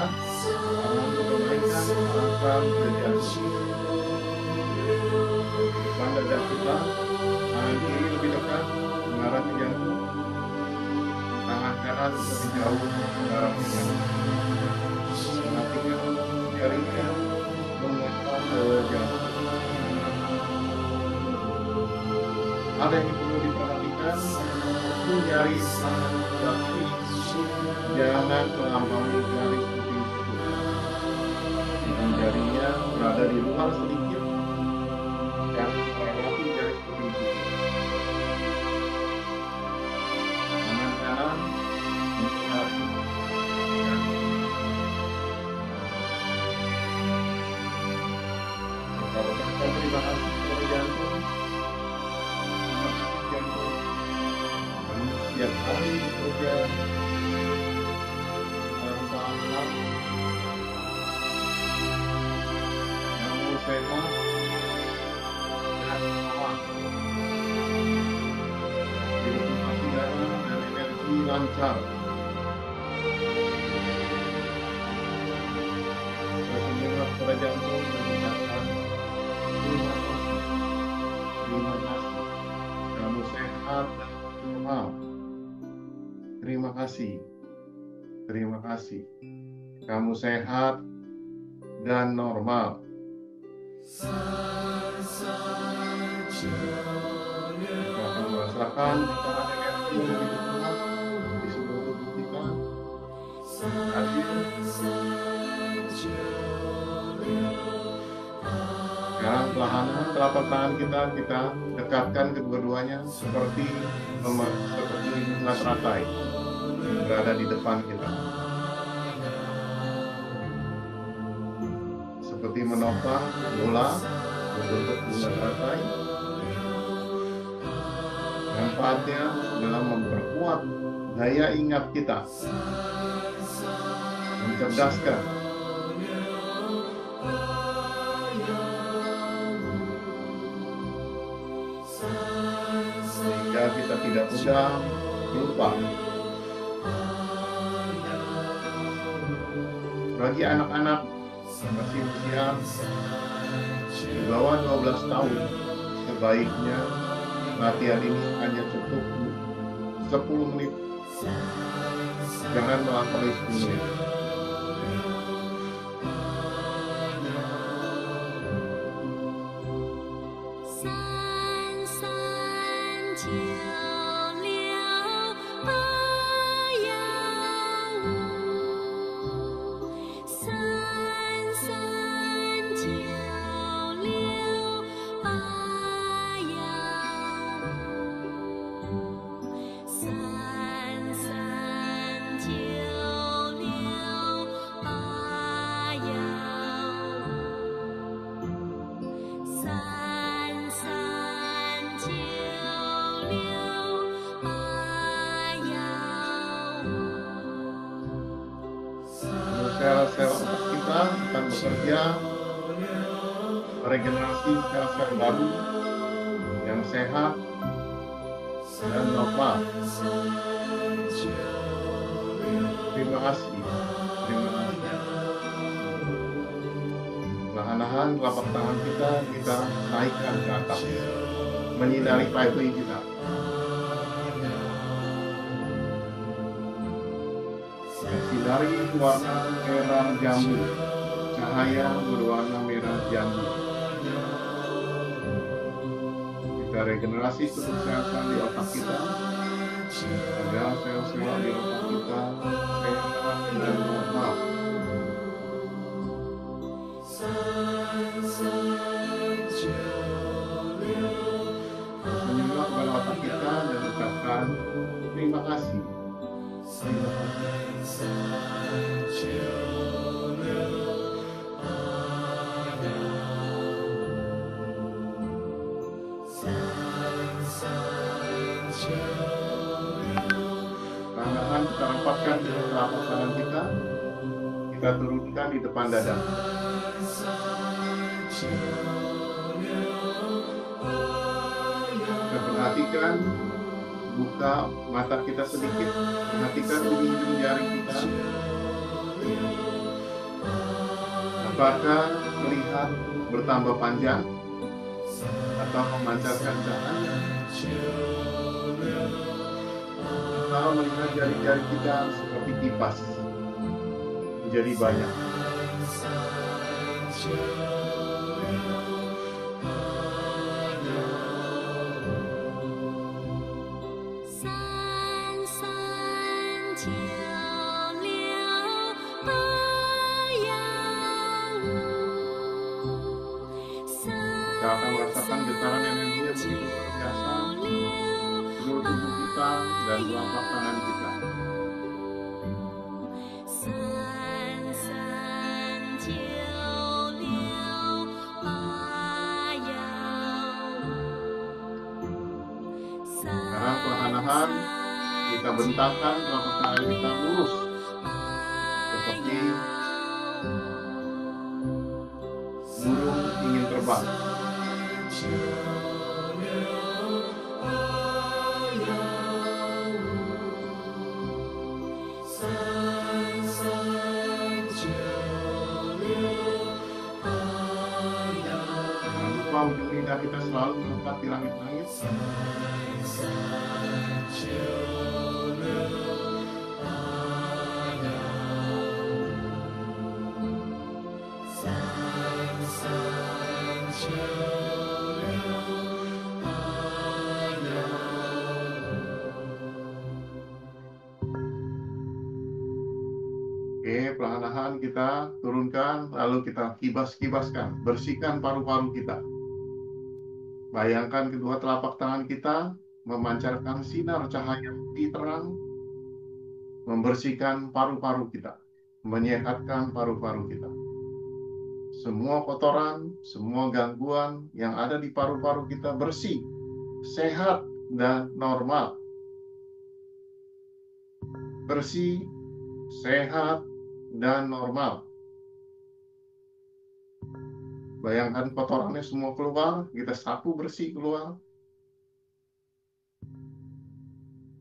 [SPEAKER 4] tangan dipermainkan, arahkan ke jantung. Depan dada kita, tangan kiri lebih dekat, mengarah ke jantung. Tangan kanan lebih jauh, mengarah ke jantung. Perhatikan jarinya mengenal ke jantung. Ada yang perlu diperhatikan, jari tangan kaki jangan melampaui garis kuping tersebut. Dan jarinya berada di luar sedikit, jangan melewati garis kuping tersebut. Tangan kanan mencari kita ucapkan terima kasih kepada jantung. Setiap hari bekerja tanpa lelah, kamu sehat dan kuat, sirkulasi darah dan energi lancar. Tersenyumlah kepada jantung dan ucapkan terima kasih, terima kasih, kamu sehat dan normal. Terima kasih, terima kasih. Kamu sehat dan normal. Kita akan merasakan kita ada energi yang lebih kuat di seluruh tubuh kita. Hadir. Sekarang perlahan telapak tangan kita dekatkan kedua-duanya seperti bunga teratai berada di depan kita, seperti menopang bola berbentuk bunga teratai. Manfaatnya dalam memperkuat daya ingat kita, mencerdaskan, sehingga kita tidak mudah lupa. Bagi anak-anak yang masih usia di bawah 12 tahun, sebaiknya latihan ini hanya cukup 10 menit. Jangan melampaui 10 menit.
[SPEAKER 9] 三三九六。
[SPEAKER 4] bekerja regenerasi sel-sel baru yang sehat dan normal. Terima kasih. Terima kasih. Perlahan-lahan telapak tangan kita naikkan ke atas, menyinari piping kita. Dari warna merah jambu, cahaya berwarna merah jambu. Kita regenerasi seluruh sel-sel di otak kita, agar sel-sel di otak kita sehat dan normal. Menyembah kepada otak kita dan ucapkan terima kasih. Terima kasih. Tangan kita rapatkan di telapak tangan kita turunkan di depan dada. Kita perhatikan, buka mata kita sedikit, perhatikan ujung jari kita. Apakah terlihat bertambah panjang atau memancarkan cahaya? Atau melihat jari-jari kita seperti kipas menjadi banyak? Kita akan merasakan getaran energi yang begitu luar biasa seluruh tubuh kita dan telapak tangan kita. Sekarang perlahan-lahan kita bentangkan telapak tangan kita lurus seperti burung ingin terbang. Jangan lupa ujung lidah kita selalu melekat di langit-langit. Oke, perlahan-lahan kita turunkan, lalu kita kibas-kibaskan, bersihkan paru-paru kita. Bayangkan kedua telapak tangan kita memancarkan sinar cahaya putih terang, membersihkan paru-paru kita, menyehatkan paru-paru kita. Semua kotoran, semua gangguan yang ada di paru-paru kita bersih, sehat, dan normal. Bersih, sehat, dan normal. Bayangkan kotorannya semua keluar, kita sapu bersih keluar.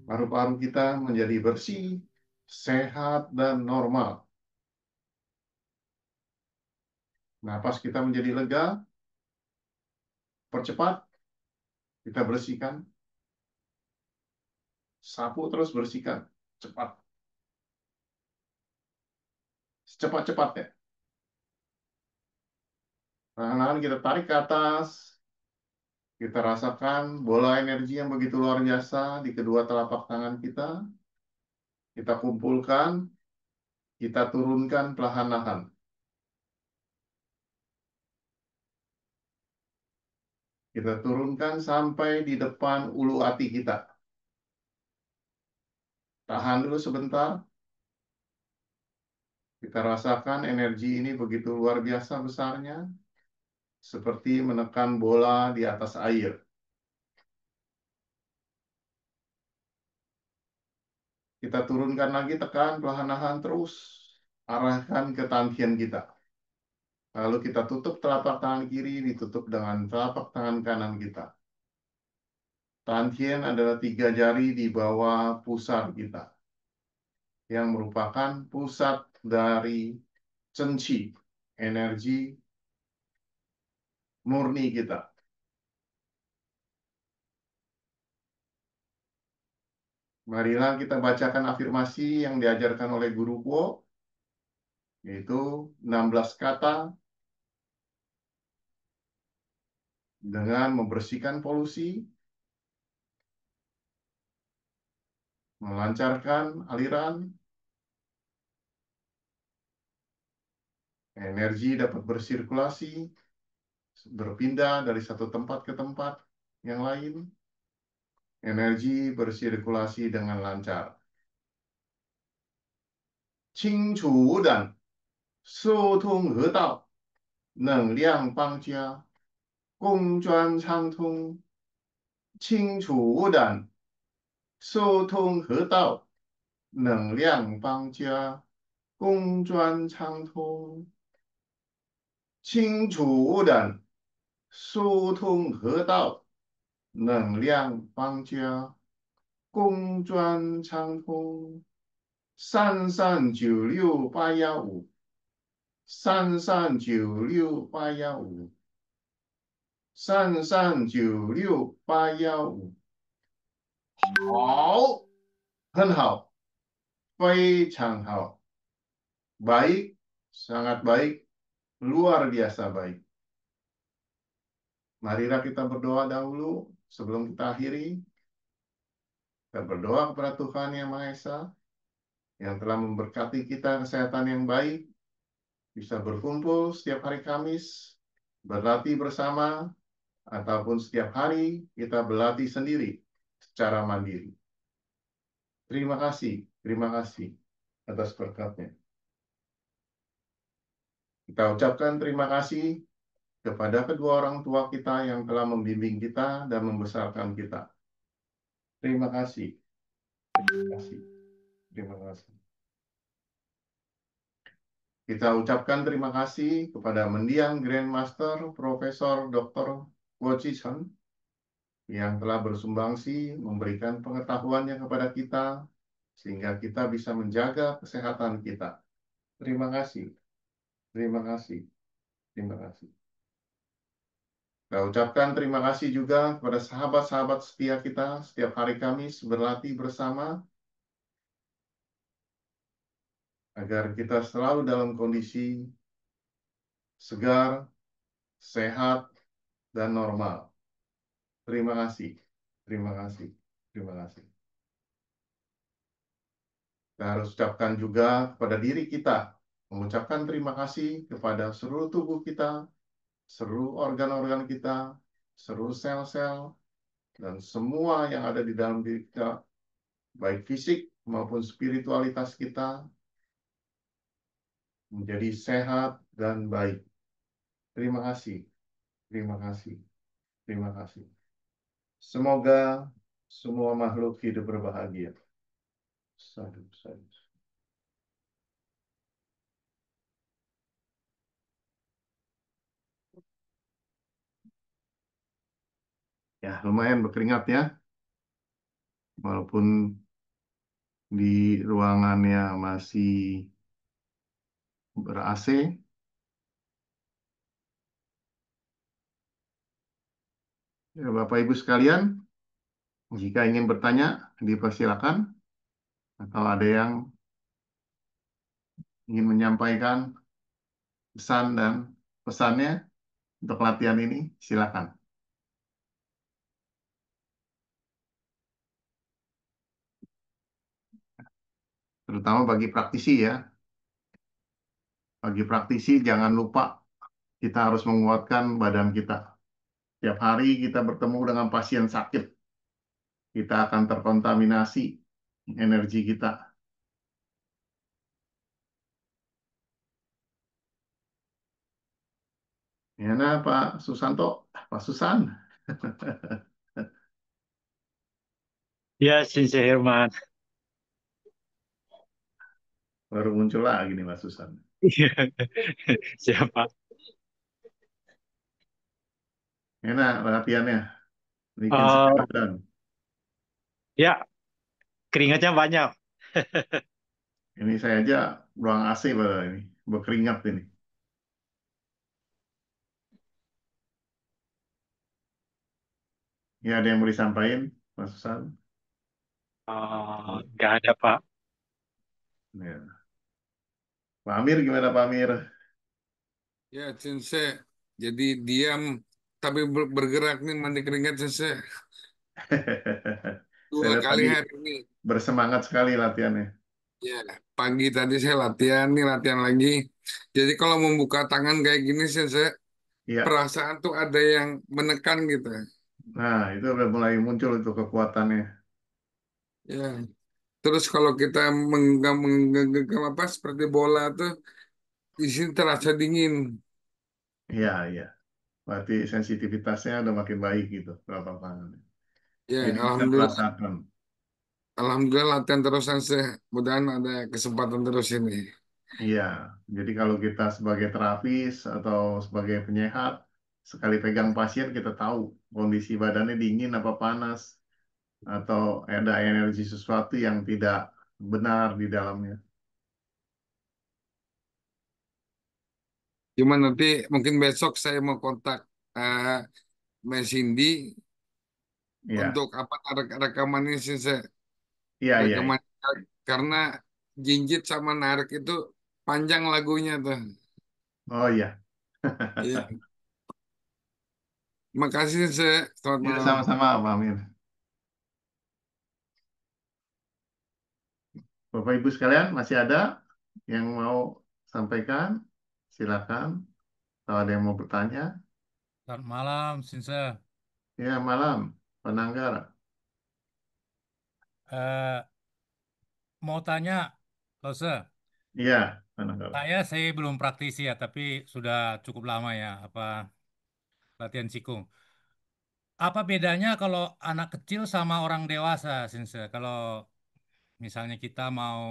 [SPEAKER 4] Paru-paru kita menjadi bersih, sehat, dan normal. Napas kita menjadi lega. Percepat, kita bersihkan. Sapu terus bersihkan, cepat. Secepat-cepatnya. Perlahan-lahan kita tarik ke atas. Kita rasakan bola energi yang begitu luar biasa di kedua telapak tangan kita. Kita kumpulkan, kita turunkan perlahan-lahan. Kita turunkan sampai di depan ulu hati kita. Tahan dulu sebentar. Kita rasakan energi ini begitu luar biasa besarnya, seperti menekan bola di atas air. Kita turunkan lagi, tekan perlahan-lahan terus, arahkan ke tantien kita. Lalu kita tutup telapak tangan kiri, ditutup dengan telapak tangan kanan kita. Tantien adalah 3 jari di bawah pusar kita, yang merupakan pusat dari cenci, energi murni kita. Marilah kita bacakan afirmasi yang diajarkan oleh Guru Kuo, yaitu 16 kata dengan membersihkan polusi, melancarkan aliran, energi dapat bersirkulasi, berpindah dari satu tempat ke tempat yang lain, energi bersirkulasi dengan lancar. Qing chu dan su tung he dao, neng liang bang jia, gong zhuan chang tung. Qing chu dan su tung he dao, neng liang bang jia, gong zhuan chang tung. 清楚无染，疏通河道，能量邦家，公专畅通。3396815，3396815，3396815。好，很好，非常好，baik, sangat baik, luar biasa baik. Marilah kita berdoa dahulu sebelum kita akhiri. Kita berdoa kepada Tuhan Yang Maha Esa yang telah memberkati kita kesehatan yang baik, bisa berkumpul setiap hari Kamis, berlatih bersama, ataupun setiap hari kita berlatih sendiri secara mandiri. Terima kasih atas berkatnya. Kita ucapkan terima kasih kepada kedua orang tua kita yang telah membimbing kita dan membesarkan kita. Terima kasih. Terima kasih. Terima kasih. Kita ucapkan terima kasih kepada mendiang Grandmaster Profesor Dr. Guo Zhichen yang telah bersumbangsi memberikan pengetahuannya kepada kita sehingga kita bisa menjaga kesehatan kita. Terima kasih. Terima kasih. Terima kasih. Kita ucapkan terima kasih juga kepada sahabat-sahabat setia kita setiap hari Kamis berlatih bersama agar kita selalu dalam kondisi segar, sehat, dan normal. Terima kasih. Terima kasih. Terima kasih. Kita harus ucapkan juga kepada diri kita, mengucapkan terima kasih kepada seluruh tubuh kita, seluruh organ-organ kita, seluruh sel-sel, dan semua yang ada di dalam diri kita, baik fisik maupun spiritualitas kita, menjadi sehat dan baik. Terima kasih. Terima kasih. Terima kasih. Semoga semua makhluk hidup berbahagia. Sadu, sadu. Ya, lumayan berkeringat ya. Walaupun di ruangannya masih ber-AC. Ya, Bapak Ibu sekalian, jika ingin bertanya, dipersilakan. Atau ada yang ingin menyampaikan pesan dan pesannya untuk latihan ini, silakan. Terutama bagi praktisi ya. Bagi praktisi jangan lupa kita harus menguatkan badan kita. Setiap hari kita bertemu dengan pasien sakit, kita akan terkontaminasi energi kita. Ya, nah, Pak Susanto, Pak Susan.
[SPEAKER 10] Ya, Sensei Herman.
[SPEAKER 4] Baru muncul lagi nih Pak Susan.
[SPEAKER 10] Siapa?
[SPEAKER 4] Enak latihannya, bikin segar
[SPEAKER 10] Eh,
[SPEAKER 4] badan.
[SPEAKER 10] ya, keringatnya banyak.
[SPEAKER 4] Ini saya aja ruang AC pada ini, berkeringat ini. Ya ada yang mau disampaikan, Mas Susan?
[SPEAKER 10] Nggak ada, Pak.
[SPEAKER 4] Ya. Pak Amir gimana Pak Amir?
[SPEAKER 11] Ya, Sensei. Jadi diam tapi bergerak nih mandi keringat Sensei.
[SPEAKER 4] Saya
[SPEAKER 11] Dua
[SPEAKER 4] lihat
[SPEAKER 11] kali
[SPEAKER 4] tadi
[SPEAKER 11] hari ini.
[SPEAKER 4] bersemangat sekali latihannya.
[SPEAKER 11] Ya, pagi tadi saya latihan, nih latihan lagi. Jadi kalau membuka tangan kayak gini Sensei,
[SPEAKER 4] Iya.
[SPEAKER 11] perasaan tuh ada yang menekan gitu.
[SPEAKER 4] Nah, itu udah mulai muncul itu kekuatannya.
[SPEAKER 11] Ya. Terus kalau kita menggenggam apa seperti bola tuh di sini terasa dingin.
[SPEAKER 4] Iya, iya. Berarti sensitivitasnya udah makin baik gitu telapak tangan.
[SPEAKER 11] Ya,
[SPEAKER 4] Jadi bisa
[SPEAKER 11] alhamdulillah.
[SPEAKER 4] merasakan.
[SPEAKER 11] Alhamdulillah latihan terus Sensei. Mudahan ada kesempatan terus ini.
[SPEAKER 4] Iya. Jadi kalau kita sebagai terapis atau sebagai penyehat, sekali pegang pasien kita tahu kondisi badannya dingin apa panas atau ada energi sesuatu yang tidak benar di dalamnya.
[SPEAKER 11] Cuman nanti mungkin besok saya mau kontak eh Mbak Cindy
[SPEAKER 4] Iya.
[SPEAKER 11] untuk apa rekamannya sih saya
[SPEAKER 4] Iya, iya, iya.
[SPEAKER 11] rekaman karena Jinjit sama Narik itu panjang lagunya tuh.
[SPEAKER 4] Oh iya.
[SPEAKER 11] Iya. Makasih saya. Selamat
[SPEAKER 4] Ya,
[SPEAKER 11] malam.
[SPEAKER 4] sama-sama Pak Amir. Bapak Ibu sekalian, masih ada yang mau sampaikan? Silakan. Kalau ada yang mau bertanya.
[SPEAKER 12] Selamat malam, Sinse.
[SPEAKER 4] Ya, malam. Penanggar.
[SPEAKER 12] Eh, mau tanya, Lose,
[SPEAKER 4] Iya, Penanggar.
[SPEAKER 12] saya belum praktisi ya, tapi sudah cukup lama ya, apa latihan Qigong. Apa bedanya kalau anak kecil sama orang dewasa, Sinse? Kalau misalnya kita mau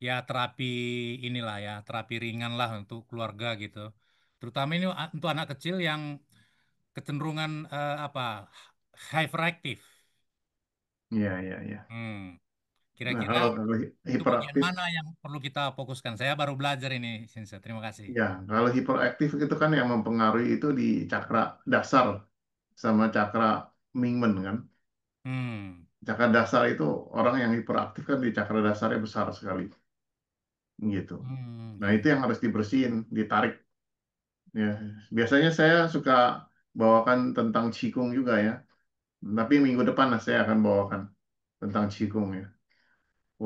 [SPEAKER 12] ya terapi inilah ya, terapi ringan lah untuk keluarga gitu. Terutama ini untuk anak kecil yang kecenderungan apa hyperactive.
[SPEAKER 4] Iya, iya, iya.
[SPEAKER 12] Hmm.
[SPEAKER 4] Nah,
[SPEAKER 12] Kira-kira
[SPEAKER 4] kalau
[SPEAKER 12] itu bagian
[SPEAKER 4] hiperaktif,
[SPEAKER 12] mana yang perlu kita fokuskan? Saya baru belajar ini, Sinsa. Terima kasih.
[SPEAKER 4] ya, kalau hiperaktif itu kan yang mempengaruhi itu di cakra dasar sama cakra Mingmen kan.
[SPEAKER 12] Hmm.
[SPEAKER 4] Cakra dasar itu orang yang hiperaktif kan di cakra dasarnya besar sekali, gitu. Nah,
[SPEAKER 12] Baik.
[SPEAKER 4] itu yang harus dibersihin, ditarik. Ya, biasanya saya suka bawakan tentang Qigong juga ya. Tapi minggu depan lah saya akan bawakan tentang Qigong ya.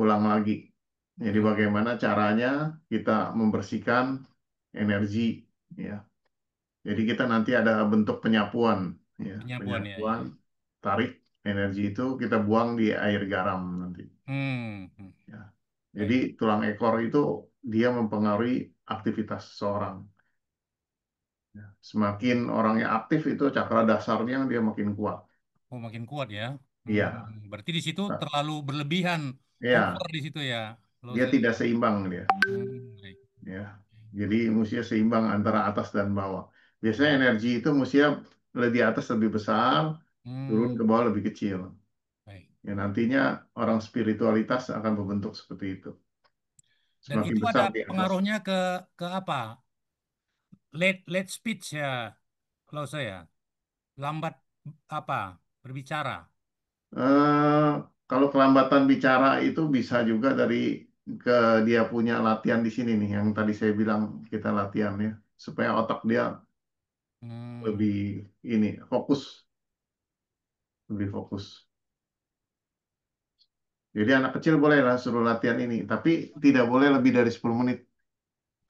[SPEAKER 4] Ulang lagi. Jadi
[SPEAKER 12] Hmm.
[SPEAKER 4] bagaimana caranya kita membersihkan energi ya. Jadi kita nanti ada bentuk penyapuan ya.
[SPEAKER 12] Penyapuan ya, ya.
[SPEAKER 4] Penyapuan, tarik energi itu kita buang di air garam nanti.
[SPEAKER 12] Hmm.
[SPEAKER 4] Ya. Jadi
[SPEAKER 12] Baik.
[SPEAKER 4] tulang ekor itu dia mempengaruhi aktivitas seseorang. Ya. Semakin orangnya aktif itu cakra dasarnya dia makin kuat.
[SPEAKER 12] Oh, makin kuat ya.
[SPEAKER 4] Iya.
[SPEAKER 12] Berarti di situ
[SPEAKER 4] Nah,
[SPEAKER 12] terlalu berlebihan, over
[SPEAKER 4] iya,
[SPEAKER 12] di situ ya,
[SPEAKER 4] dia
[SPEAKER 12] Lose.
[SPEAKER 4] tidak seimbang dia.
[SPEAKER 12] Baik.
[SPEAKER 4] Ya. Jadi mestinya seimbang antara atas dan bawah. Biasanya
[SPEAKER 12] Baik.
[SPEAKER 4] energi itu mestinya di atas lebih besar, turun ke bawah lebih kecil.
[SPEAKER 12] Baik.
[SPEAKER 4] Ya nantinya orang spiritualitas akan berbentuk seperti itu.
[SPEAKER 12] Dan
[SPEAKER 4] Semakin
[SPEAKER 12] itu
[SPEAKER 4] besar
[SPEAKER 12] ada
[SPEAKER 4] di atas.
[SPEAKER 12] pengaruhnya ke apa? Late speech ya, Lose ya. Lambat apa? Berbicara.
[SPEAKER 4] Eh, Kalau kelambatan bicara itu bisa juga dari ke dia punya latihan di sini nih, yang tadi saya bilang kita latihan ya, supaya otak dia lebih ini fokus, lebih fokus. Jadi anak kecil boleh lah suruh latihan ini, tapi tidak boleh lebih dari 10 menit.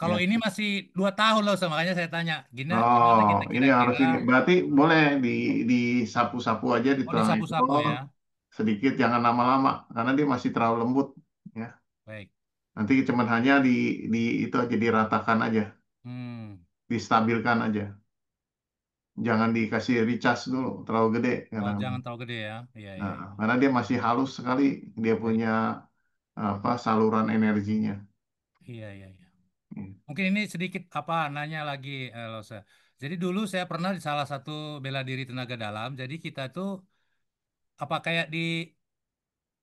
[SPEAKER 12] Kalau
[SPEAKER 4] Ya.
[SPEAKER 12] ini masih 2 tahun loh, makanya saya tanya, gimana
[SPEAKER 4] Oh,
[SPEAKER 12] kita
[SPEAKER 4] ini harus
[SPEAKER 12] kira-kira?
[SPEAKER 4] ini. Berarti boleh di sapu-sapu aja di
[SPEAKER 12] Oh,
[SPEAKER 4] tulang
[SPEAKER 12] disapu-sapu
[SPEAKER 4] ekor
[SPEAKER 12] ya.
[SPEAKER 4] sedikit, jangan lama-lama karena dia masih terlalu lembut. Ya,
[SPEAKER 12] Baik.
[SPEAKER 4] nanti cuman hanya di itu aja diratakan aja,
[SPEAKER 12] Hmm.
[SPEAKER 4] distabilkan aja. Jangan dikasih recharge dulu, terlalu gede
[SPEAKER 12] Oh,
[SPEAKER 4] karena
[SPEAKER 12] jangan terlalu gede ya. Iya, iya,
[SPEAKER 4] nah,
[SPEAKER 12] iya.
[SPEAKER 4] karena dia masih halus sekali, dia
[SPEAKER 12] Baik.
[SPEAKER 4] punya apa saluran energinya.
[SPEAKER 12] Iya, iya, iya. Mungkin ini sedikit apa nanya lagi, Lose. Jadi dulu saya pernah di salah satu bela diri tenaga dalam. Jadi kita tuh apa kayak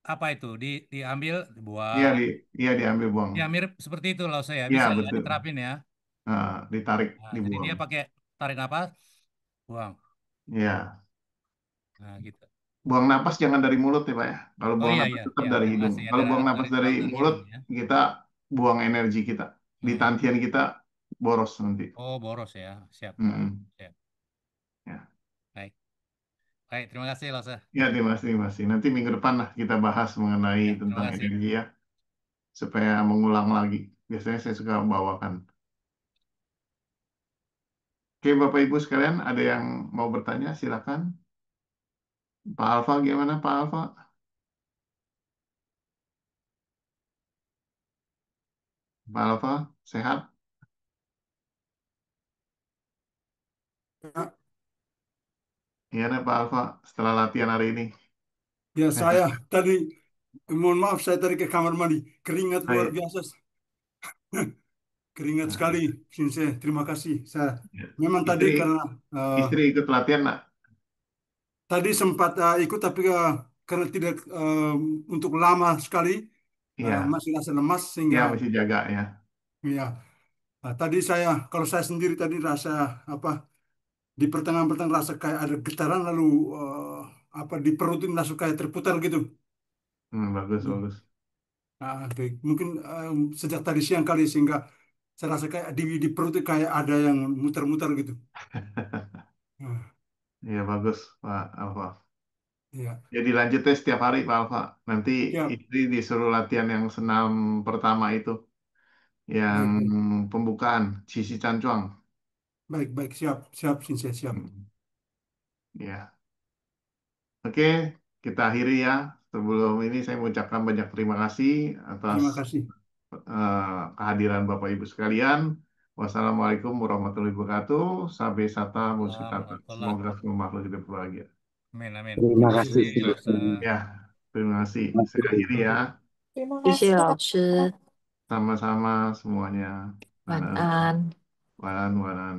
[SPEAKER 12] apa itu diambil
[SPEAKER 4] Iya,
[SPEAKER 12] buang.
[SPEAKER 4] iya diambil buang.
[SPEAKER 12] Ya mirip seperti itu Lose ya.
[SPEAKER 4] Iya
[SPEAKER 12] Bisa ya
[SPEAKER 4] betul.
[SPEAKER 12] diterapin ya.
[SPEAKER 4] Ditarik,
[SPEAKER 12] Nah, jadi
[SPEAKER 4] dibuang.
[SPEAKER 12] dia pakai tarik napas, buang.
[SPEAKER 4] Iya.
[SPEAKER 12] Nah, gitu.
[SPEAKER 4] Buang napas jangan dari mulut ya Pak ya. Kalau
[SPEAKER 12] Oh
[SPEAKER 4] buang
[SPEAKER 12] iya
[SPEAKER 4] napas
[SPEAKER 12] iya
[SPEAKER 4] tetap
[SPEAKER 12] iya
[SPEAKER 4] dari
[SPEAKER 12] terima
[SPEAKER 4] hidung.
[SPEAKER 12] kasih ya
[SPEAKER 4] Kalau buang napas dari
[SPEAKER 12] saluran
[SPEAKER 4] mulut,
[SPEAKER 12] hidung ya.
[SPEAKER 4] kita buang energi kita. Di tantian kita boros nanti.
[SPEAKER 12] Oh boros ya, siap.
[SPEAKER 4] Mm-mm.
[SPEAKER 12] Siap.
[SPEAKER 4] Ya.
[SPEAKER 12] Baik. Baik, terima kasih Lose.
[SPEAKER 4] Ya, terima kasih, terima kasih. Nanti minggu depan lah kita bahas mengenai
[SPEAKER 12] Ya, terima
[SPEAKER 4] tentang
[SPEAKER 12] kasih.
[SPEAKER 4] energi ya, supaya mengulang lagi. Biasanya saya suka bawakan. Oke, Bapak Ibu sekalian, ada yang mau bertanya? Silakan. Pak Alfa gimana, Pak Alfa? Pak Alfa, sehat? Gimana Pak Alfa setelah latihan hari ini?
[SPEAKER 13] Ya, saya tadi, mohon maaf, saya tadi ke kamar mandi. Keringat luar
[SPEAKER 4] Baik.
[SPEAKER 13] biasa. Keringat sekali, Sinse. Terima kasih. Saya memang tadi
[SPEAKER 4] Istri,
[SPEAKER 13] karena
[SPEAKER 4] istri ikut latihan nak?
[SPEAKER 13] tadi sempat ikut, tapi karena tidak untuk lama sekali,
[SPEAKER 4] Iya.
[SPEAKER 13] masih rasa lemas sehingga
[SPEAKER 4] Ya, mesti jaga ya.
[SPEAKER 13] ya. Nah, tadi kalau saya sendiri tadi rasa apa di pertengahan-pertengahan rasa kayak ada getaran, lalu apa di perut ini langsung kayak terputar gitu.
[SPEAKER 4] Bagus, bagus.
[SPEAKER 13] Nah, baik. Mungkin sejak tadi siang kali sehingga saya rasa kayak di perut itu kayak ada yang muter-muter gitu. Nah,
[SPEAKER 4] Ya, bagus Pak Alfa.
[SPEAKER 13] iya.
[SPEAKER 4] Jadi lanjutnya setiap hari Pak Alfa. Nanti
[SPEAKER 13] Siap.
[SPEAKER 4] istri disuruh latihan yang senam pertama itu. Yang
[SPEAKER 13] Baik, baik.
[SPEAKER 4] pembukaan, Sisi Cancuang.
[SPEAKER 13] Baik, baik. Siap, siap, Sinse, siap.
[SPEAKER 4] Ya. Oke, kita akhiri ya. Sebelum ini saya mengucapkan banyak terima kasih atas
[SPEAKER 13] Terima kasih.
[SPEAKER 4] kehadiran Bapak Ibu sekalian. Wassalamualaikum warahmatullahi wabarakatuh. Sampai sata musikata. Semoga semua makhluk hidup bahagia.
[SPEAKER 12] Amin, amin.
[SPEAKER 14] Terima kasih.
[SPEAKER 12] Lose.
[SPEAKER 4] Ya, terima kasih. Saya akhiri ya.
[SPEAKER 6] 谢谢老师，
[SPEAKER 4] Sama-sama semuanya.
[SPEAKER 6] 晚安。
[SPEAKER 4] Walan, walan.